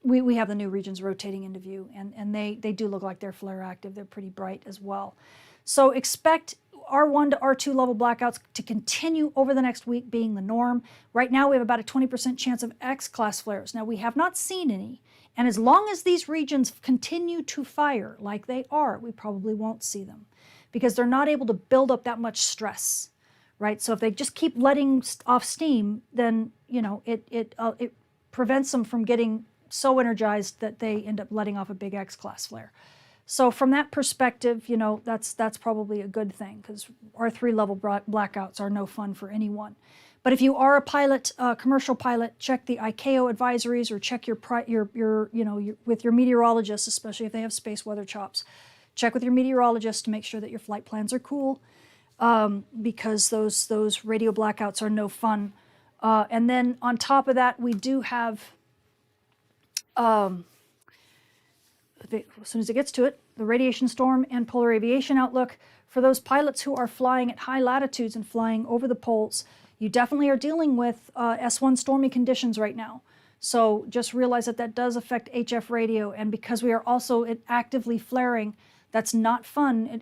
we have the new regions rotating into view, and they do look like they're flare active. They're pretty bright as well. So expect R1 to R2 level blackouts to continue over the next week being the norm. Right now we have about a 20% chance of X-class flares. Now we have not seen any, and as long as these regions continue to fire like they are, we probably won't see them, because they're not able to build up that much stress, right? So if they just keep letting off steam, then it prevents them from getting so energized that they end up letting off a big X-class flare. So from that perspective, that's probably a good thing, because R3 level blackouts are no fun for anyone. But if you are a pilot, commercial pilot, check the ICAO advisories, or check with your meteorologist, especially if they have space weather chops. Check with your meteorologist to make sure that your flight plans are cool, because those radio blackouts are no fun. And then on top of that, we do have, as soon as it gets to it, the radiation storm and polar aviation outlook. For those pilots who are flying at high latitudes and flying over the poles, you definitely are dealing with S1 stormy conditions right now. So just realize that that does affect HF radio, and because we are also actively flaring, that's not fun.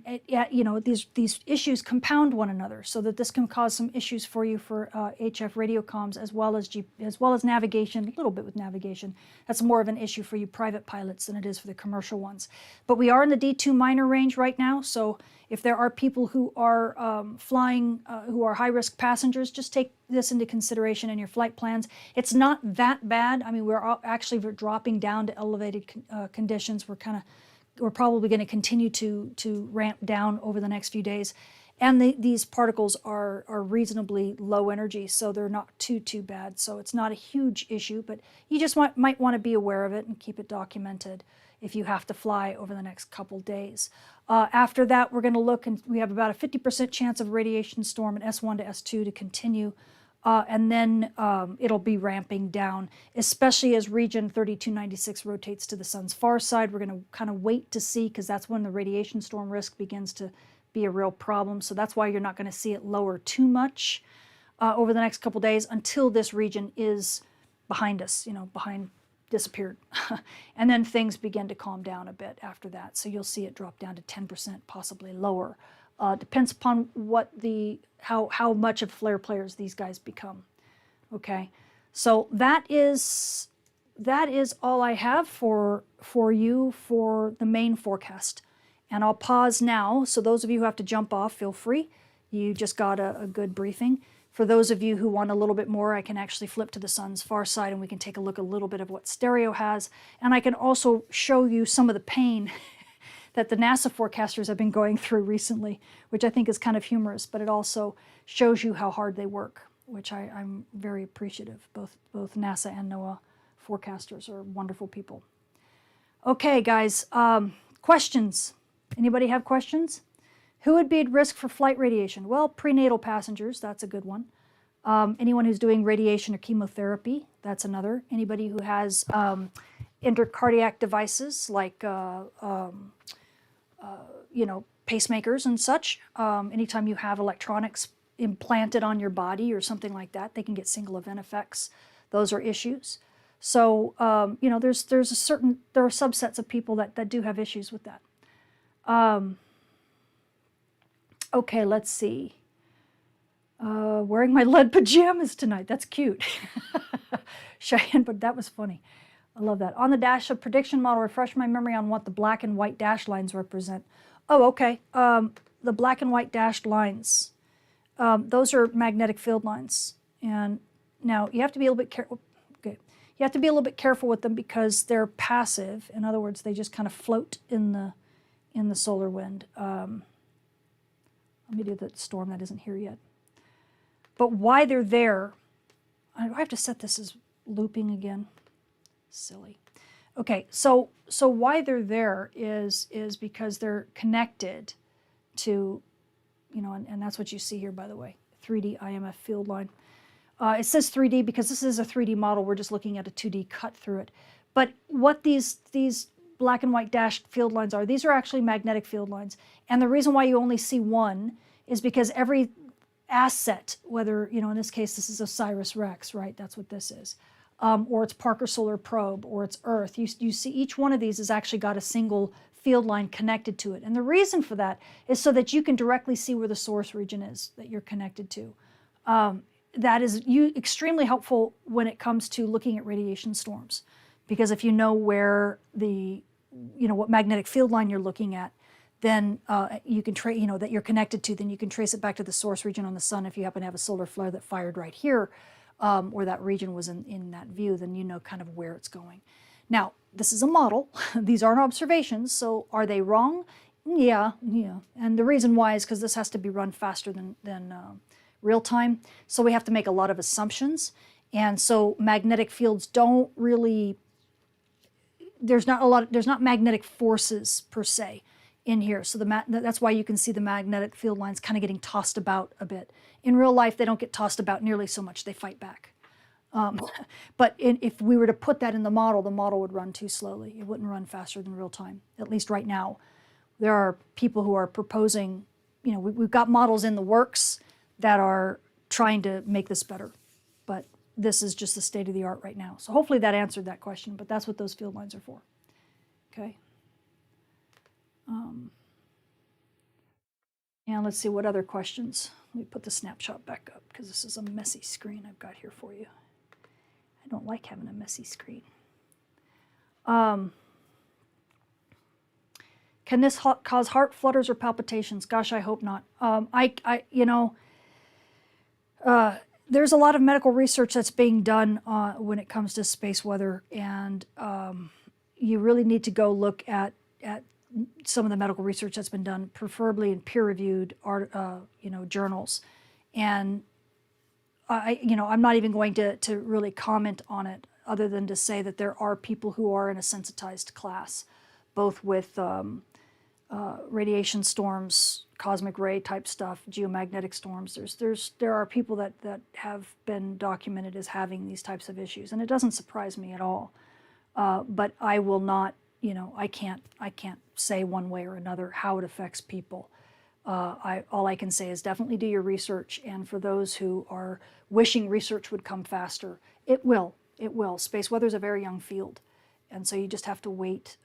These issues compound one another, so that this can cause some issues for you for HF radio comms, as well as navigation. A little bit with navigation. That's more of an issue for you private pilots than it is for the commercial ones. But we are in the D2 minor range right now, so if there are people who are flying, who are high-risk passengers, just take this into consideration in your flight plans. It's not that bad. I mean, we're dropping down to elevated conditions. We're probably going to continue to ramp down over the next few days. And these particles are reasonably low energy, so they're not too bad. So it's not a huge issue, but you just might want to be aware of it and keep it documented if you have to fly over the next couple days. After that, we're going to look, and we have about a 50% chance of radiation storm in S1 to S2 to continue. And then it'll be ramping down, especially as region 3296 rotates to the sun's far side. We're going to kind of wait to see, because that's when the radiation storm risk begins to be a real problem. So that's why you're not going to see it lower too much over the next couple days until this region is behind us, disappeared. And then things begin to calm down a bit after that. So you'll see it drop down to 10%, possibly lower. Depends upon how much of flare players these guys become. Okay, so that is all I have for you for the main forecast. And I'll pause now. So those of you who have to jump off, feel free. You just got a good briefing. For those of you who want a little bit more, I can actually flip to the sun's far side, and we can take a look a little bit of what stereo has. And I can also show you some of the pain that the NASA forecasters have been going through recently, which I think is kind of humorous, but it also shows you how hard they work, which I'm very appreciative. Both NASA and NOAA forecasters are wonderful people. Okay, guys, questions. Anybody have questions? Who would be at risk for flight radiation? Well, prenatal passengers, that's a good one. Anyone who's doing radiation or chemotherapy, that's another. Anybody who has intercardiac devices like, pacemakers and such. Anytime you have electronics implanted on your body or something like that, they can get single event effects. Those are issues. So, there are subsets of people that do have issues with that. Okay, let's see. Wearing my lead pajamas tonight. That's cute. Cheyenne, but that was funny. I love that. On the dash of prediction model, refresh my memory on what the black and white dashed lines represent. Oh, okay. The black and white dashed lines. Those are magnetic field lines. And now you have to be a little bit careful. Okay. You have to be a little bit careful with them because they're passive. In other words, they just kind of float in the solar wind. Let me do the storm that isn't here yet. But why they're there, I have to set this as looping again. Silly. Okay, so why they're there is because they're connected to, and that's what you see here, by the way, 3D IMF field line. It says 3D because this is a 3D model. We're just looking at a 2D cut through it. But what these black and white dashed field lines are, these are actually magnetic field lines. And the reason why you only see one is because every asset, whether, in this case, this is OSIRIS-REx, right? That's what this is. Or it's Parker Solar Probe, or it's Earth. You see each one of these has actually got a single field line connected to it. And the reason for that is so that you can directly see where the source region is that you're connected to. That is extremely helpful when it comes to looking at radiation storms. Because if you know where what magnetic field line you're looking at, then you can that you're connected to, then you can trace it back to the source region on the sun. If you happen to have a solar flare that fired right here, or that region was in that view, then you know kind of where it's going. Now, this is a model. These aren't observations, so are they wrong? Yeah. And the reason why is because this has to be run faster than real time, so we have to make a lot of assumptions. And so magnetic fields don't really, there's not magnetic forces per se in here. So that's why you can see the magnetic field lines kind of getting tossed about a bit. In real life, they don't get tossed about nearly so much. They fight back. But if we were to put that in the model would run too slowly. It wouldn't run faster than real time, at least right now. There are people who are proposing, we've got models in the works that are trying to make this better. But this is just the state of the art right now. So hopefully that answered that question, but that's what those field lines are for. Okay. And let's see what other questions. Let me put the snapshot back up because this is a messy screen I've got here for you. I don't like having a messy screen. Can this cause heart flutters or palpitations? Gosh, I hope not. There's a lot of medical research that's being done when it comes to space weather, and you really need to go look at some of the medical research that's been done, preferably in peer-reviewed journals. And I'm not even going to really comment on it, other than to say that there are people who are in a sensitized class, both with radiation storms, cosmic ray type stuff, geomagnetic storms. There are people that have been documented as having these types of issues, and it doesn't surprise me at all. But I will not. I can't say one way or another how it affects people. All I can say is definitely do your research, and for those who are wishing research would come faster, it will. It will. Space weather is a very young field, and so you just have to wait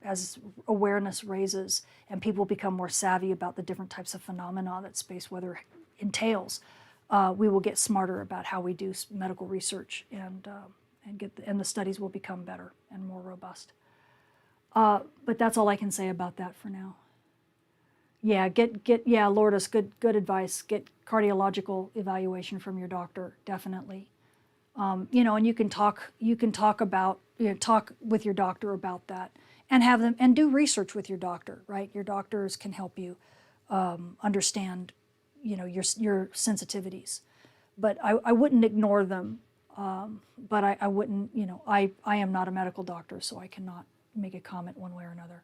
as awareness raises and people become more savvy about the different types of phenomena that space weather entails. We will get smarter about how we do medical research, and the studies will become better and more robust. But that's all I can say about that for now. Yeah, Lourdes, good advice. Get cardiological evaluation from your doctor, definitely. And you can talk with your doctor about that. and have them, and do research with your doctor, right? Your doctors can help you understand, your sensitivities. But I wouldn't ignore them. But I wouldn't, I am not a medical doctor, so I cannot make a comment one way or another.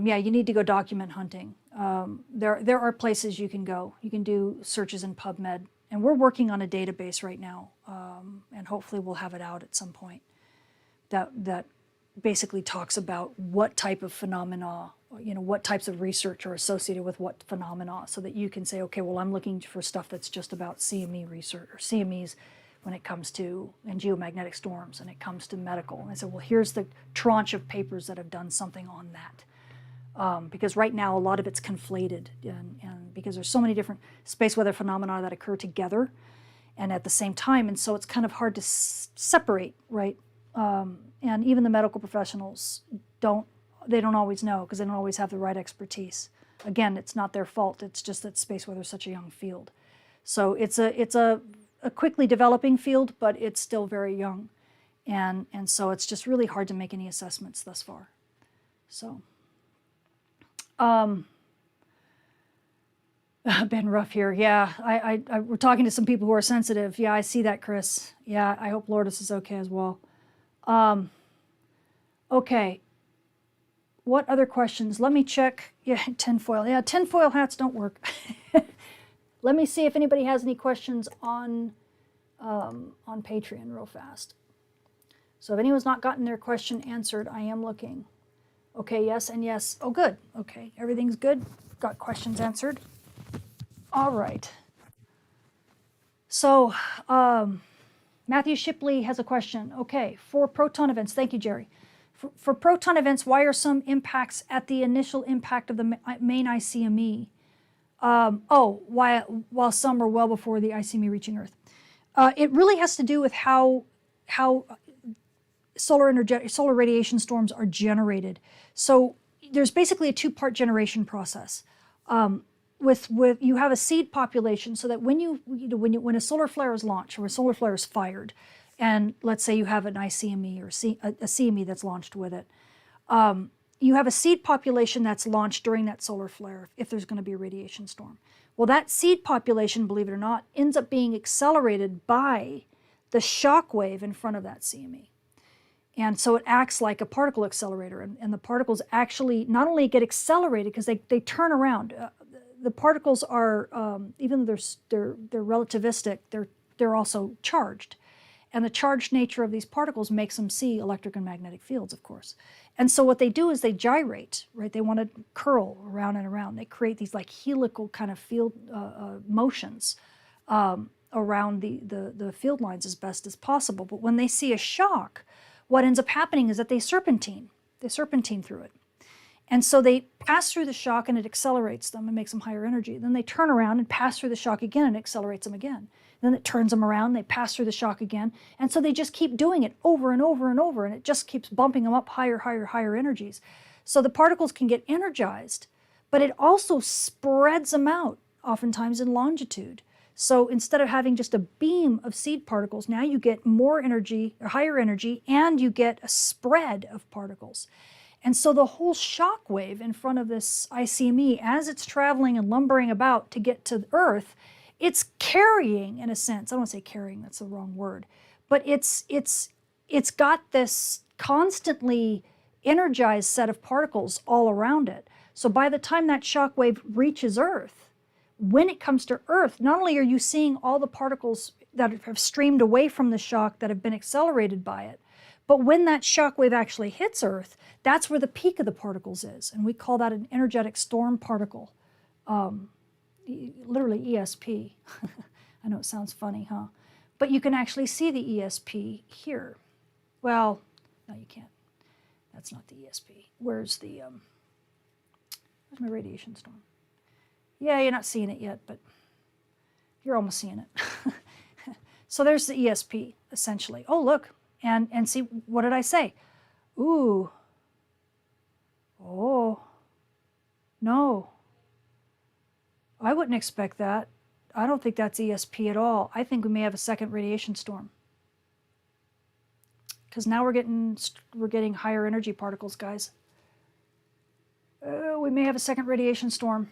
Yeah, you need to go document hunting. There are places you can go. You can do searches in PubMed, and we're working on a database right now, and hopefully we'll have it out at some point that basically talks about what type of phenomena, what types of research are associated with what phenomena, so that you can say, okay, well, I'm looking for stuff that's just about CME research, or CMEs when it comes to, and geomagnetic storms, and it comes to medical. And I said, well, here's the tranche of papers that have done something on that. Because right now a lot of it's conflated, and because there's so many different space weather phenomena that occur together and at the same time, and so it's kind of hard to separate, right? And even the medical professionals don't always know, because they don't always have the right expertise. Again, it's not their fault. It's just that space weather is such a young field. So it's a quickly developing field, but it's still very young, and so it's just really hard to make any assessments thus far. So. Been rough here. Yeah, we're talking to some people who are sensitive. Yeah, I see that, Chris. Yeah, I hope Lourdes is okay as well. Okay. What other questions? Let me check. Yeah, tinfoil. Yeah, tinfoil hats don't work. Let me see if anybody has any questions on Patreon real fast. So if anyone's not gotten their question answered, I am looking. Okay, yes and yes. Oh, good. Okay, everything's good. Got questions answered. All right. So Matthew Shipley has a question. Okay, for proton events, thank you, Jerry. For proton events, why are some impacts at the initial impact of the main ICME? While some are well before the ICME reaching Earth. It really has to do with how solar radiation storms are generated. So there's basically a two-part generation process. With you have a seed population, so that when a solar flare is launched, or a solar flare is fired, and let's say you have an ICME or a CME that's launched with it, you have a seed population that's launched during that solar flare if there's going to be a radiation storm. Well, that seed population, believe it or not, ends up being accelerated by the shock wave in front of that CME. And so it acts like a particle accelerator, and the particles actually not only get accelerated because they turn around. The particles are, even though they're relativistic, they're also charged, and the charged nature of these particles makes them see electric and magnetic fields, of course. And so what they do is they gyrate, right? They want to curl around and around. They create these like helical kind of field motions around the field lines as best as possible. But when they see a shock, what ends up happening is that they serpentine through it. And so they pass through the shock and it accelerates them and makes them higher energy. Then they turn around and pass through the shock again and it accelerates them again. Then it turns them around, they pass through the shock again. And so they just keep doing it over and over and over, and it just keeps bumping them up higher, higher, higher energies. So the particles can get energized, but it also spreads them out, oftentimes in longitude. So instead of having just a beam of seed particles, now you get more energy, or higher energy, and you get a spread of particles. And so the whole shock wave in front of this ICME, as it's traveling and lumbering about to get to Earth, it's carrying, in a sense, I don't want to say carrying, that's the wrong word, but it's got this constantly energized set of particles all around it. So by the time that shock wave reaches Earth, when it comes to Earth, not only are you seeing all the particles that have streamed away from the shock that have been accelerated by it, but when that shock wave actually hits Earth, that's where the peak of the particles is. And we call that an energetic storm particle, literally ESP. I know it sounds funny, huh? But you can actually see the ESP here. Well, no, you can't. That's not the ESP. Where's my radiation storm? Yeah, you're not seeing it yet, but you're almost seeing it. So there's the ESP, essentially. Oh, look, and see, what did I say? Ooh. Oh. No. I wouldn't expect that. I don't think that's ESP at all. I think we may have a second radiation storm because now we're getting higher energy particles, guys. We may have a second radiation storm.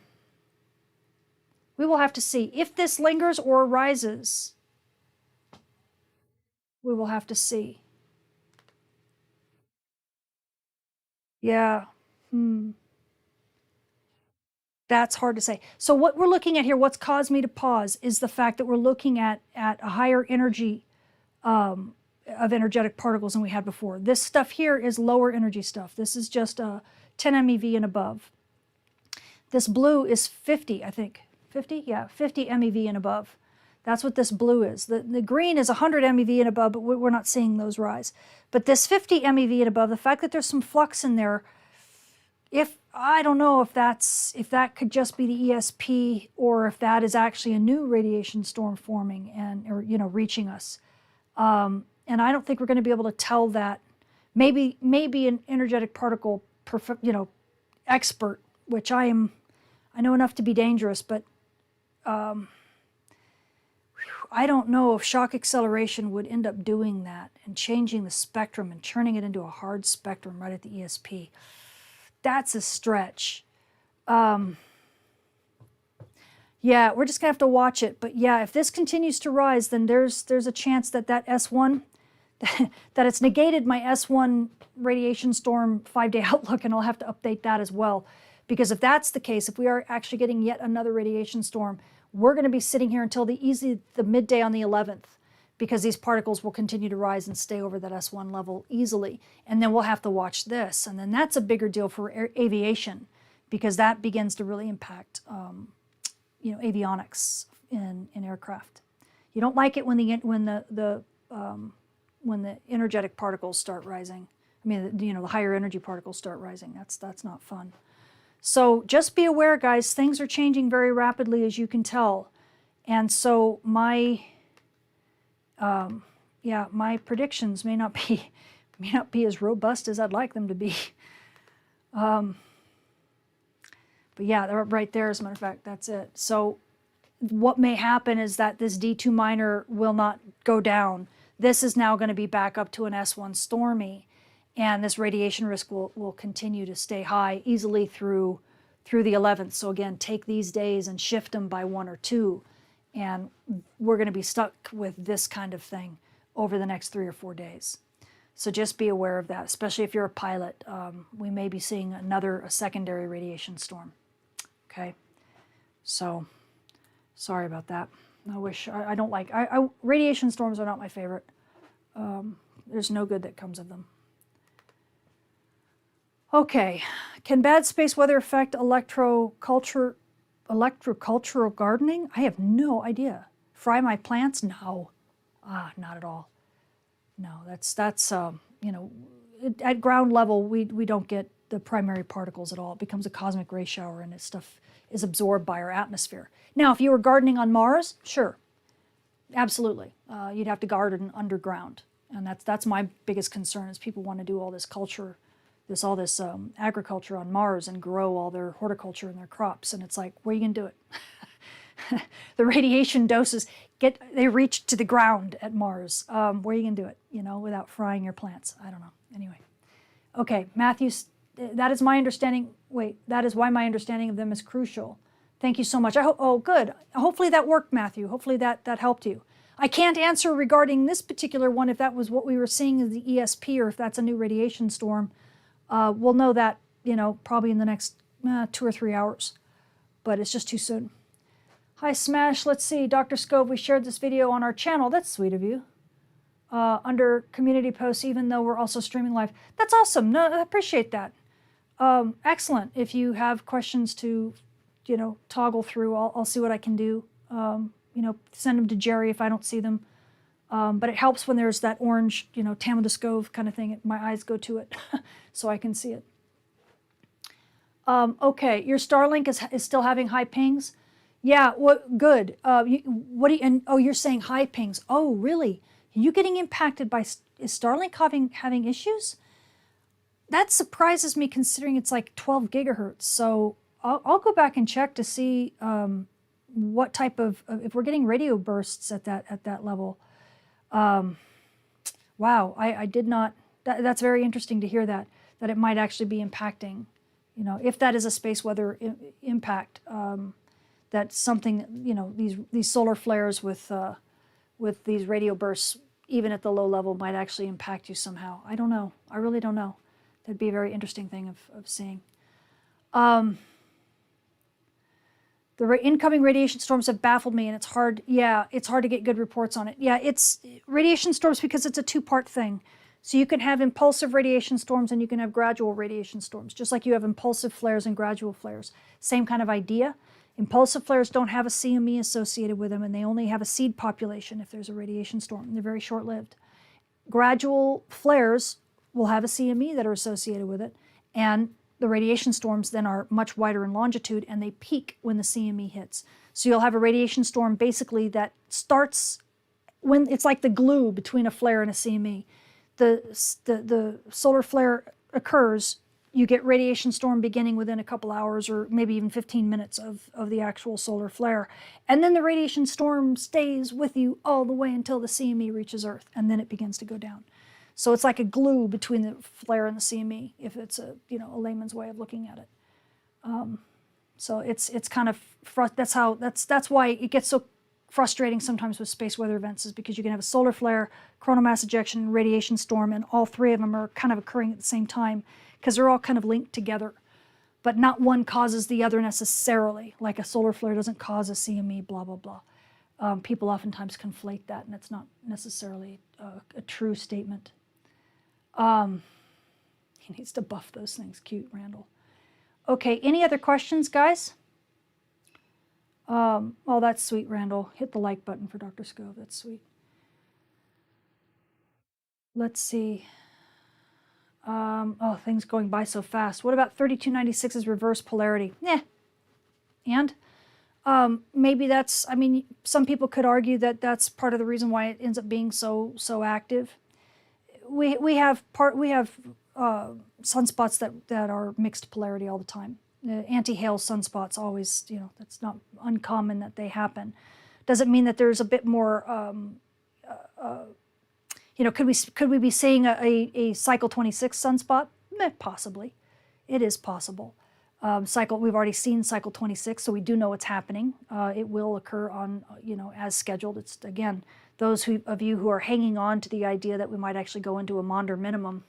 We will have to see. If this lingers or rises, we will have to see. Yeah. That's hard to say. So what we're looking at here, what's caused me to pause, is the fact that we're looking at a higher energy of energetic particles than we had before. This stuff here is lower energy stuff. This is just 10 MeV and above. This blue is 50, I think. 50? Yeah, 50 MeV and above. That's what this blue is. The green is 100 MeV and above, but we're not seeing those rise. But this 50 MeV and above, the fact that there's some flux in there, I don't know if that could just be the ESP or if that is actually a new radiation storm forming or reaching us. And I don't think we're going to be able to tell that. Maybe an energetic particle expert, which I know enough to be dangerous, but I don't know if shock acceleration would end up doing that and changing the spectrum and turning it into a hard spectrum right at the ESP. That's a stretch. Yeah, we're just gonna have to watch it. But yeah, if this continues to rise, then there's a chance that S1, that it's negated my S1 radiation storm 5-day outlook, and I'll have to update that as well. Because if that's the case, if we are actually getting yet another radiation storm, we're going to be sitting here until easily the midday on the 11th, because these particles will continue to rise and stay over that S1 level easily. And then we'll have to watch this. And then that's a bigger deal for aviation, because that begins to really impact avionics in aircraft. You don't like it when the energetic particles start rising. I mean, the higher energy particles start rising. That's not fun. So just be aware, guys, things are changing very rapidly, as you can tell. And so my predictions may not be as robust as I'd like them to be. But yeah, they're right there, as a matter of fact, that's it. So what may happen is that this D2 minor will not go down. This is now going to be back up to an S1 stormy. And this radiation risk will continue to stay high easily through the 11th. So again, take these days and shift them by 1 or 2. And we're going to be stuck with this kind of thing over the next 3 or 4 days. So just be aware of that, especially if you're a pilot. We may be seeing a secondary radiation storm. Okay? So, sorry about that. I don't like, radiation storms are not my favorite. There's no good that comes of them. Okay, can bad space weather affect electrocultural gardening? I have no idea. Fry my plants? No, not at all. No, that's at ground level we don't get the primary particles at all. It becomes a cosmic ray shower, and this stuff is absorbed by our atmosphere. Now, if you were gardening on Mars, sure, absolutely, you'd have to garden underground, and that's my biggest concern. Is people want to do all this culture. All this agriculture on Mars and grow all their horticulture and their crops, and it's like, where are you gonna do it? The radiation doses they reach to the ground at Mars. Where are you gonna do it? Without frying your plants? I don't know. Anyway, okay, Matthew, that is my understanding. Wait, that is why my understanding of them is crucial. Thank you so much. Oh, good. Hopefully that worked, Matthew. Hopefully that helped you. I can't answer regarding this particular one if that was what we were seeing as the ESP or if that's a new radiation storm. We'll know that, probably in the next 2 or 3 hours, but it's just too soon. Hi, Smash. Let's see. Dr. Scove, we shared this video on our channel. That's sweet of you. Under community posts, even though we're also streaming live. That's awesome. No, I appreciate that. Excellent. If you have questions to, toggle through, I'll see what I can do. Send them to Jerry if I don't see them. But it helps when there's that orange, Tamitha Scove kind of thing. My eyes go to it so I can see it. Okay, your Starlink is still having high pings? Yeah, good. You're saying high pings. Oh, really? Are you getting impacted by, is Starlink having issues? That surprises me considering it's like 12 gigahertz. So I'll go back and check to see what type of, if we're getting radio bursts at that level. Wow, Wow, I did not, that's very interesting to hear that it might actually be impacting, you know, if that is a space weather impact, that something, you know, these solar flares with these radio bursts, even at the low level, might actually impact you somehow. I don't know. I really don't know. That'd be a very interesting thing of seeing. The incoming radiation storms have baffled me, and it's hard. Yeah, it's hard to get good reports on it. Yeah, it's radiation storms because it's a two-part thing. So you can have impulsive radiation storms and you can have gradual radiation storms, just like you have impulsive flares and gradual flares. Same kind of idea. Impulsive flares don't have a CME associated with them, and they only have a seed population if there's a radiation storm. They're very short-lived. Gradual flares will have a CME that are associated with it, and the radiation storms then are much wider in longitude, and they peak when the CME hits. So you'll have a radiation storm basically that when it's like the glue between a flare and a CME. The solar flare occurs, you get radiation storm beginning within a couple hours or maybe even 15 minutes of the actual solar flare. And then the radiation storm stays with you all the way until the CME reaches Earth, and then it begins to go down. So it's like a glue between the flare and the CME, if it's a layman's way of looking at it. So it's kind of that's why it gets so frustrating sometimes with space weather events, is because you can have a solar flare, coronal mass ejection, radiation storm, and all three of them are kind of occurring at the same time because they're all kind of linked together. But not one causes the other necessarily. Like a solar flare doesn't cause a CME, blah, blah, blah. People oftentimes conflate that, and it's not necessarily a true statement. He needs to buff those things. Cute, Randall. Okay, any other questions, guys? Oh, that's sweet, Randall. Hit the like button for Dr. Scove. That's sweet. Let's see. Oh, things going by so fast. What about 3296's reverse polarity? And maybe that's, I mean, some people could argue that that's part of the reason why it ends up being so active. We have sunspots that are mixed polarity all the time. Anti-hail sunspots always, that's not uncommon that they happen. Doesn't mean that there's a bit more, could we be seeing a cycle 26 sunspot? Possibly. It is possible. We've already seen cycle 26, so we do know it's happening. It will occur on, as scheduled. It's, again, those of you who are hanging on to the idea that we might actually go into a Maunder minimum.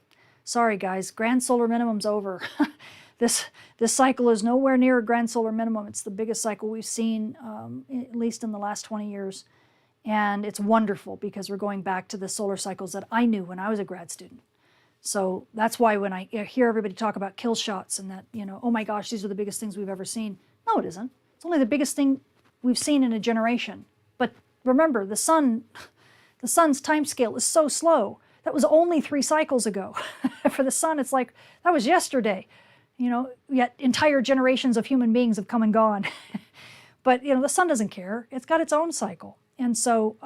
Sorry, guys, grand solar minimum's over. This cycle is nowhere near a grand solar minimum. It's the biggest cycle we've seen, at least in the last 20 years. And it's wonderful because we're going back to the solar cycles that I knew when I was a grad student. So that's why when I hear everybody talk about kill shots and that, oh my gosh, these are the biggest things we've ever seen. No, it isn't. It's only the biggest thing we've seen in a generation. But remember, the sun's time scale is so slow. That was only 3 cycles ago. For the sun, it's like, that was yesterday. Yet entire generations of human beings have come and gone. But, the sun doesn't care. It's got its own cycle. And so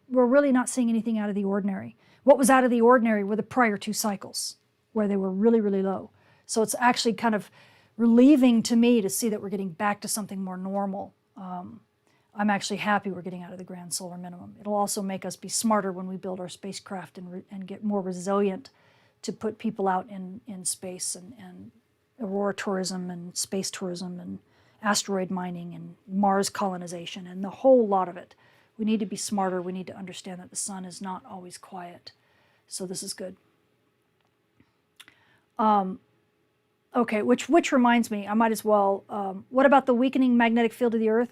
we're really not seeing anything out of the ordinary. What was out of the ordinary were the prior 2 cycles, where they were really, really low. So it's actually kind of relieving to me to see that we're getting back to something more normal. I'm actually happy we're getting out of the grand solar minimum. It'll also make us be smarter when we build our spacecraft and get more resilient to put people out in space and aurora tourism and space tourism and asteroid mining and Mars colonization and the whole lot of it. We need to be smarter. We need to understand that the sun is not always quiet. So this is good. Okay, which reminds me, I might as well, what about the weakening magnetic field of the Earth?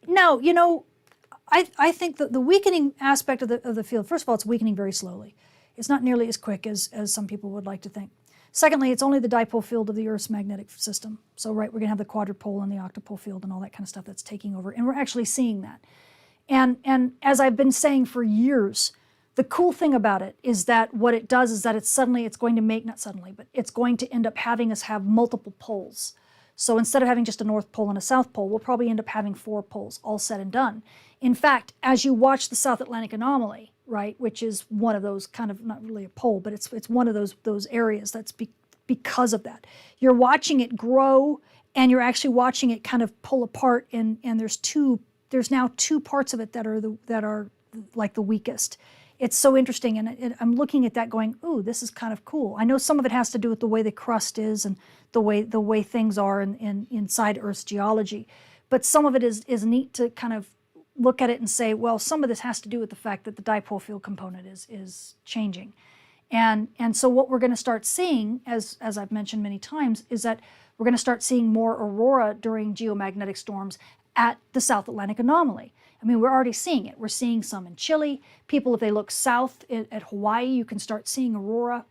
No, I think that the weakening aspect of the field, first of all, it's weakening very slowly. It's not nearly as quick as some people would like to think. Secondly, it's only the dipole field of the Earth's magnetic system. So, right, we're going to have the quadrupole and the octopole field and all that kind of stuff that's taking over. And we're actually seeing that. And as I've been saying for years, the cool thing about it is that what it does is that it's going to make, not suddenly, but it's going to end up having us have multiple poles. So instead of having just a North Pole and a South Pole, we'll probably end up having 4 poles, all said and done. In fact, as you watch the South Atlantic anomaly, right, which is one of those kind of, not really a pole, but it's one of those areas that's because of that. You're watching it grow, and you're actually watching it kind of pull apart, and there's now 2 parts of it that are like the weakest. it's so interesting, and I'm looking at that going, ooh, this is kind of cool. I know some of it has to do with the way the crust is and the way things are inside Earth's geology, but some of it is neat to kind of look at it and say, well, some of this has to do with the fact that the dipole field component is changing. And so what we're going to start seeing, as I've mentioned many times, is that we're going to start seeing more aurora during geomagnetic storms at the South Atlantic anomaly. I mean, we're already seeing it. We're seeing some in Chile. People, if they look south at Hawaii, you can start seeing aurora.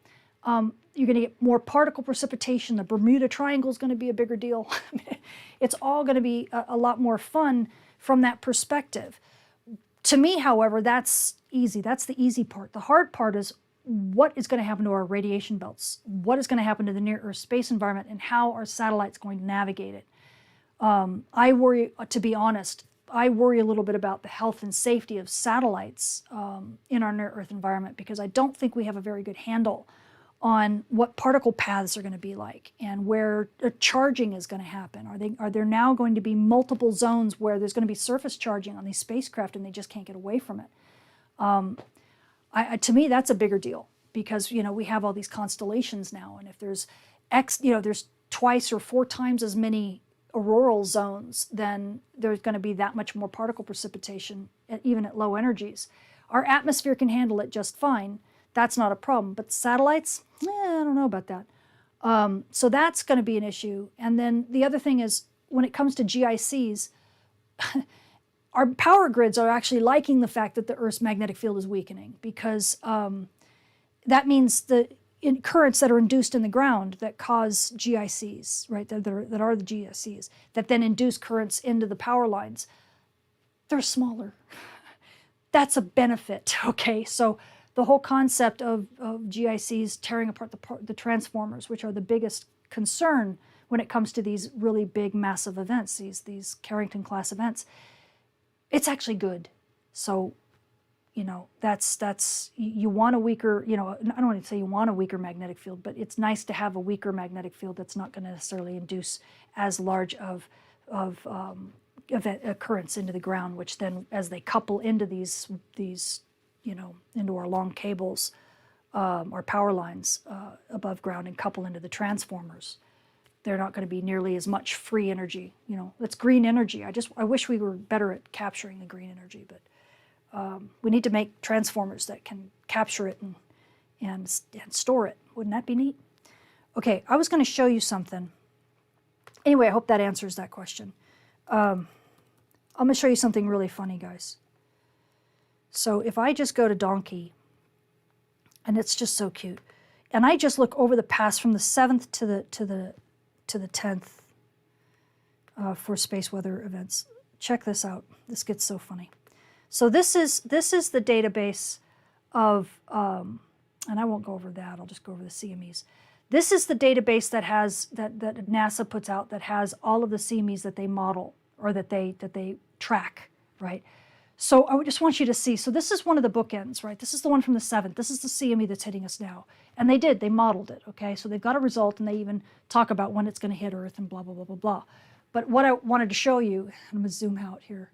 You're going to get more particle precipitation. The Bermuda Triangle is going to be a bigger deal. It's all going to be a lot more fun from that perspective. To me, however, that's easy. That's the easy part. The hard part is what is going to happen to our radiation belts? What is going to happen to the near-Earth space environment, and how are satellites going to navigate it? I worry, to be honest, I worry a little bit about the health and safety of satellites in our near-Earth environment, because I don't think we have a very good handle on what particle paths are going to be like and where charging is going to happen. Are there now going to be multiple zones where there's going to be surface charging on these spacecraft and they just can't get away from it? To me, that's a bigger deal, because we have all these constellations now, and if there's there's twice or 4 times as many auroral zones, then there's going to be that much more particle precipitation, even at low energies. Our atmosphere can handle it just fine. That's not a problem. But satellites, I don't know about that. So that's going to be an issue. And then the other thing is, when it comes to GICs, our power grids are actually liking the fact that the Earth's magnetic field is weakening, because that means the currents that are induced in the ground that cause GICs, right, that are the GICs, that then induce currents into the power lines, they're smaller. That's a benefit, okay? So the whole concept of GICs tearing apart the transformers, which are the biggest concern when it comes to these really big, massive events, these Carrington-class events, it's actually good. So that's you want a weaker, I don't want to say you want a weaker magnetic field, but it's nice to have a weaker magnetic field that's not going to necessarily induce as large of currents into the ground, which then, as they couple into these into our long cables, our power lines above ground, and couple into the transformers, they're not going to be nearly as much free energy. That's green energy. I wish we were better at capturing the green energy, but we need to make transformers that can capture it and store it. Wouldn't that be neat? Okay, I was going to show you something. Anyway, I hope that answers that question. I'm going to show you something really funny, guys. So if I just go to Donkey, and it's just so cute, and I just look over the past from the 7th to the 10th for space weather events. Check this out. This gets so funny. So this is the database of, and I won't go over that. I'll just go over the CMEs. This is the database that NASA puts out, that has all of the CMEs that they model, or that they track, right? So I just want you to see. So this is one of the bookends, right? This is the one from the 7th. This is the CME that's hitting us now. And they modeled it, okay? So they've got a result, and they even talk about when it's going to hit Earth and blah, blah, blah, blah, blah. But what I wanted to show you, I'm going to zoom out here.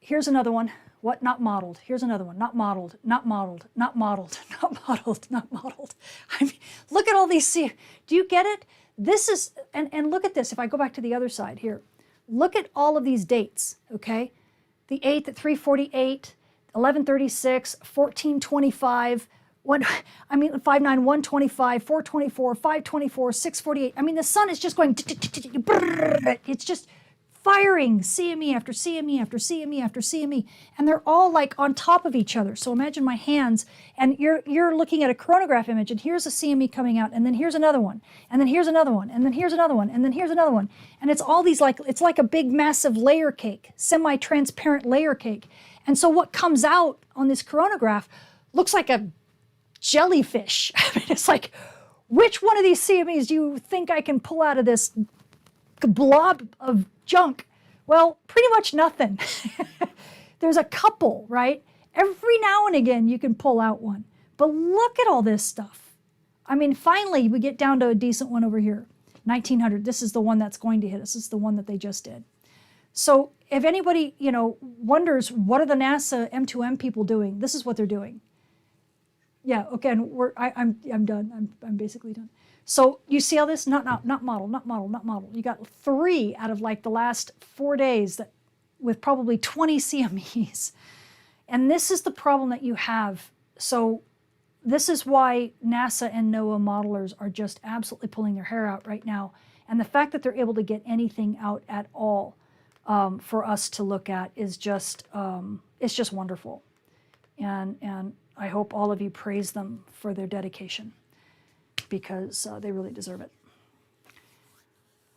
Here's another one. What? Not modeled. Here's another one. Not modeled, not modeled, not modeled, not modeled, not modeled. I mean, look at all these. Do you get it? This is, and look at this. If I go back to the other side here, look at all of these dates, okay? The 8th at 3:48, 11:36, 14:25, 59125, 424, 524, 648. I mean, the sun is just going, it's just firing CME after CME after CME after CME, and they're all like on top of each other. So imagine my hands, and you're looking at a coronagraph image, and here's a CME coming out, and then here's another one, and then here's another one, and then here's another one, and then here's another one, and it's all these it's like a big massive layer cake, semi-transparent layer cake. And so what comes out on this coronagraph looks like a jellyfish. I mean, it's like, which one of these CMEs do you think I can pull out of this blob of junk? Well, pretty much nothing. There's a couple, right? Every now and again you can pull out one. But look at all this stuff. I mean, finally we get down to a decent one over here. 1900, this is the one that's going to hit us. This is the one that they just did. So if anybody, you know, wonders what are the NASA M2M people doing, this is what they're doing. Yeah, okay, and I'm done. I'm basically done. So you see all this? Not model. You got 3 out of like the last 4 days that with probably 20 CMEs. And this is the problem that you have. So this is why NASA and NOAA modelers are just absolutely pulling their hair out right now. And the fact that they're able to get anything out at all for us to look at is just, it's just wonderful. And I hope all of you praise them for their dedication, because they really deserve it.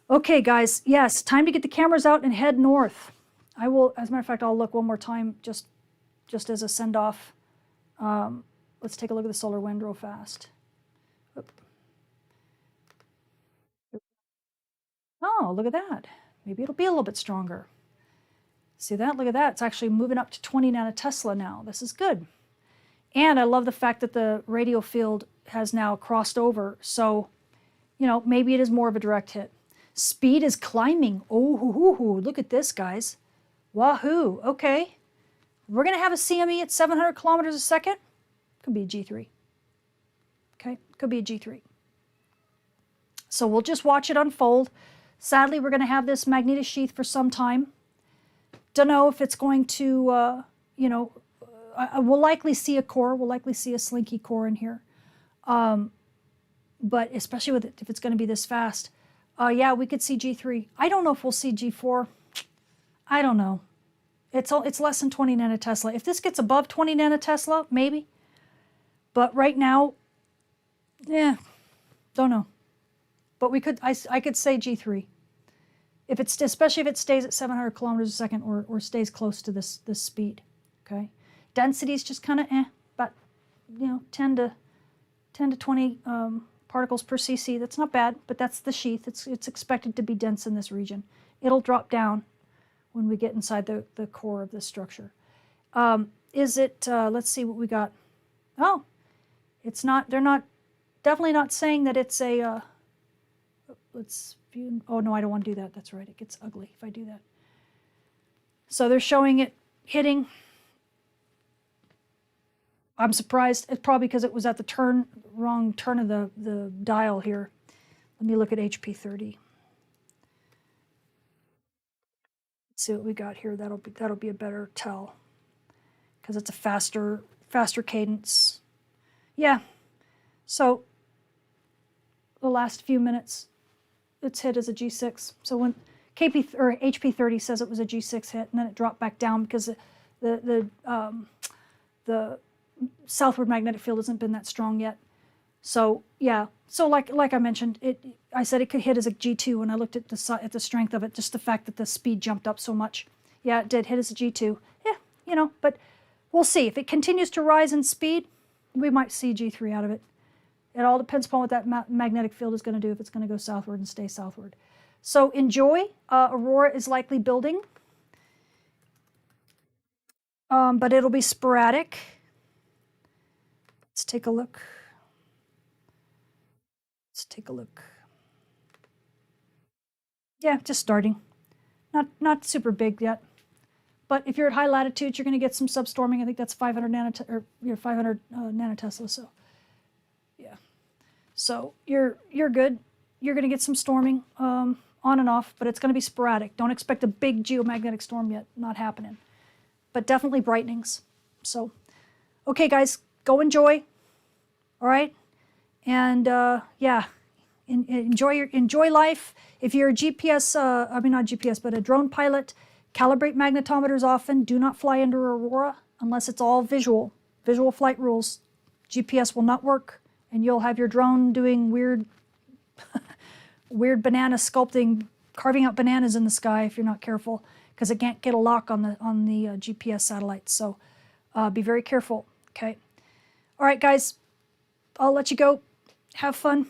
Okay, guys, yes, time to get the cameras out and head north. I will, as a matter of fact, I'll look one more time just as a send-off. Let's take a look at the solar wind real fast. Oop. Oh, look at that. Maybe it'll be a little bit stronger. See that? Look at that. It's actually moving up to 20 nanotesla now. This is good. And I love the fact that the radio field has now crossed over. So, you know, maybe it is more of a direct hit. Speed is climbing. Oh, look at this, guys. Wahoo. Okay. We're going to have a CME at 700 kilometers a second. Could be a G3. Okay. Could be a G3. So we'll just watch it unfold. Sadly, we're going to have this magnetosheath for some time. Don't know if it's going to, you know, we'll likely see a core. We'll likely see a slinky core in here. But especially with it, if it's going to be this fast. Yeah, we could see G3. I don't know if we'll see G4. I don't know. It's less than 20 nanotesla. If this gets above 20 nanotesla, maybe. But right now, yeah, don't know. But we could, I could say G3. If it's, especially if it stays at 700 kilometers a second or stays close to this speed, okay? Density is just kind of but you know, 10 to 20 particles per cc. That's not bad, but that's the sheath. It's expected to be dense in this region. It'll drop down when we get inside the core of the structure. Is it? Let's see what we got. Oh, it's not. They're not. Definitely not saying that it's a. Let's view. Oh no, I don't want to do that. That's right. It gets ugly if I do that. So they're showing it hitting. I'm surprised. It's probably because it was at the wrong turn of the dial here. Let me look at HP30. Let's see what we got here. That'll be a better tell, because it's a faster cadence. Yeah. So the last few minutes, it's hit as a G6. So when KP or HP30 says it was a G6 hit, and then it dropped back down because the southward magnetic field hasn't been that strong yet. So yeah, so like I mentioned, I said it could hit as a G2 when I looked at the strength of it, just the fact that the speed jumped up so much. Yeah, it did hit as a G2. Yeah, you know, but we'll see. If it continues to rise in speed, we might see G3 out of it. It all depends upon what that magnetic field is going to do, if it's going to go southward and stay southward. So enjoy. Aurora is likely building, but it'll be sporadic. Let's take a look. Let's take a look. Yeah, just starting. Not super big yet. But if you're at high latitudes, you're going to get some substorming. I think that's 500 nanotesla. So, yeah. So you're good. You're going to get some storming on and off, but it's going to be sporadic. Don't expect a big geomagnetic storm yet. Not happening. But definitely brightenings. So, okay, guys. Go enjoy, all right, and yeah, enjoy life. If you're a GPS, I mean not GPS, but a drone pilot, calibrate magnetometers often. Do not fly under Aurora unless it's all visual flight rules. GPS will not work, and you'll have your drone doing weird banana sculpting, carving out bananas in the sky if you're not careful, because it can't get a lock on the GPS satellites. So be very careful. Okay. All right, guys, I'll let you go. Have fun.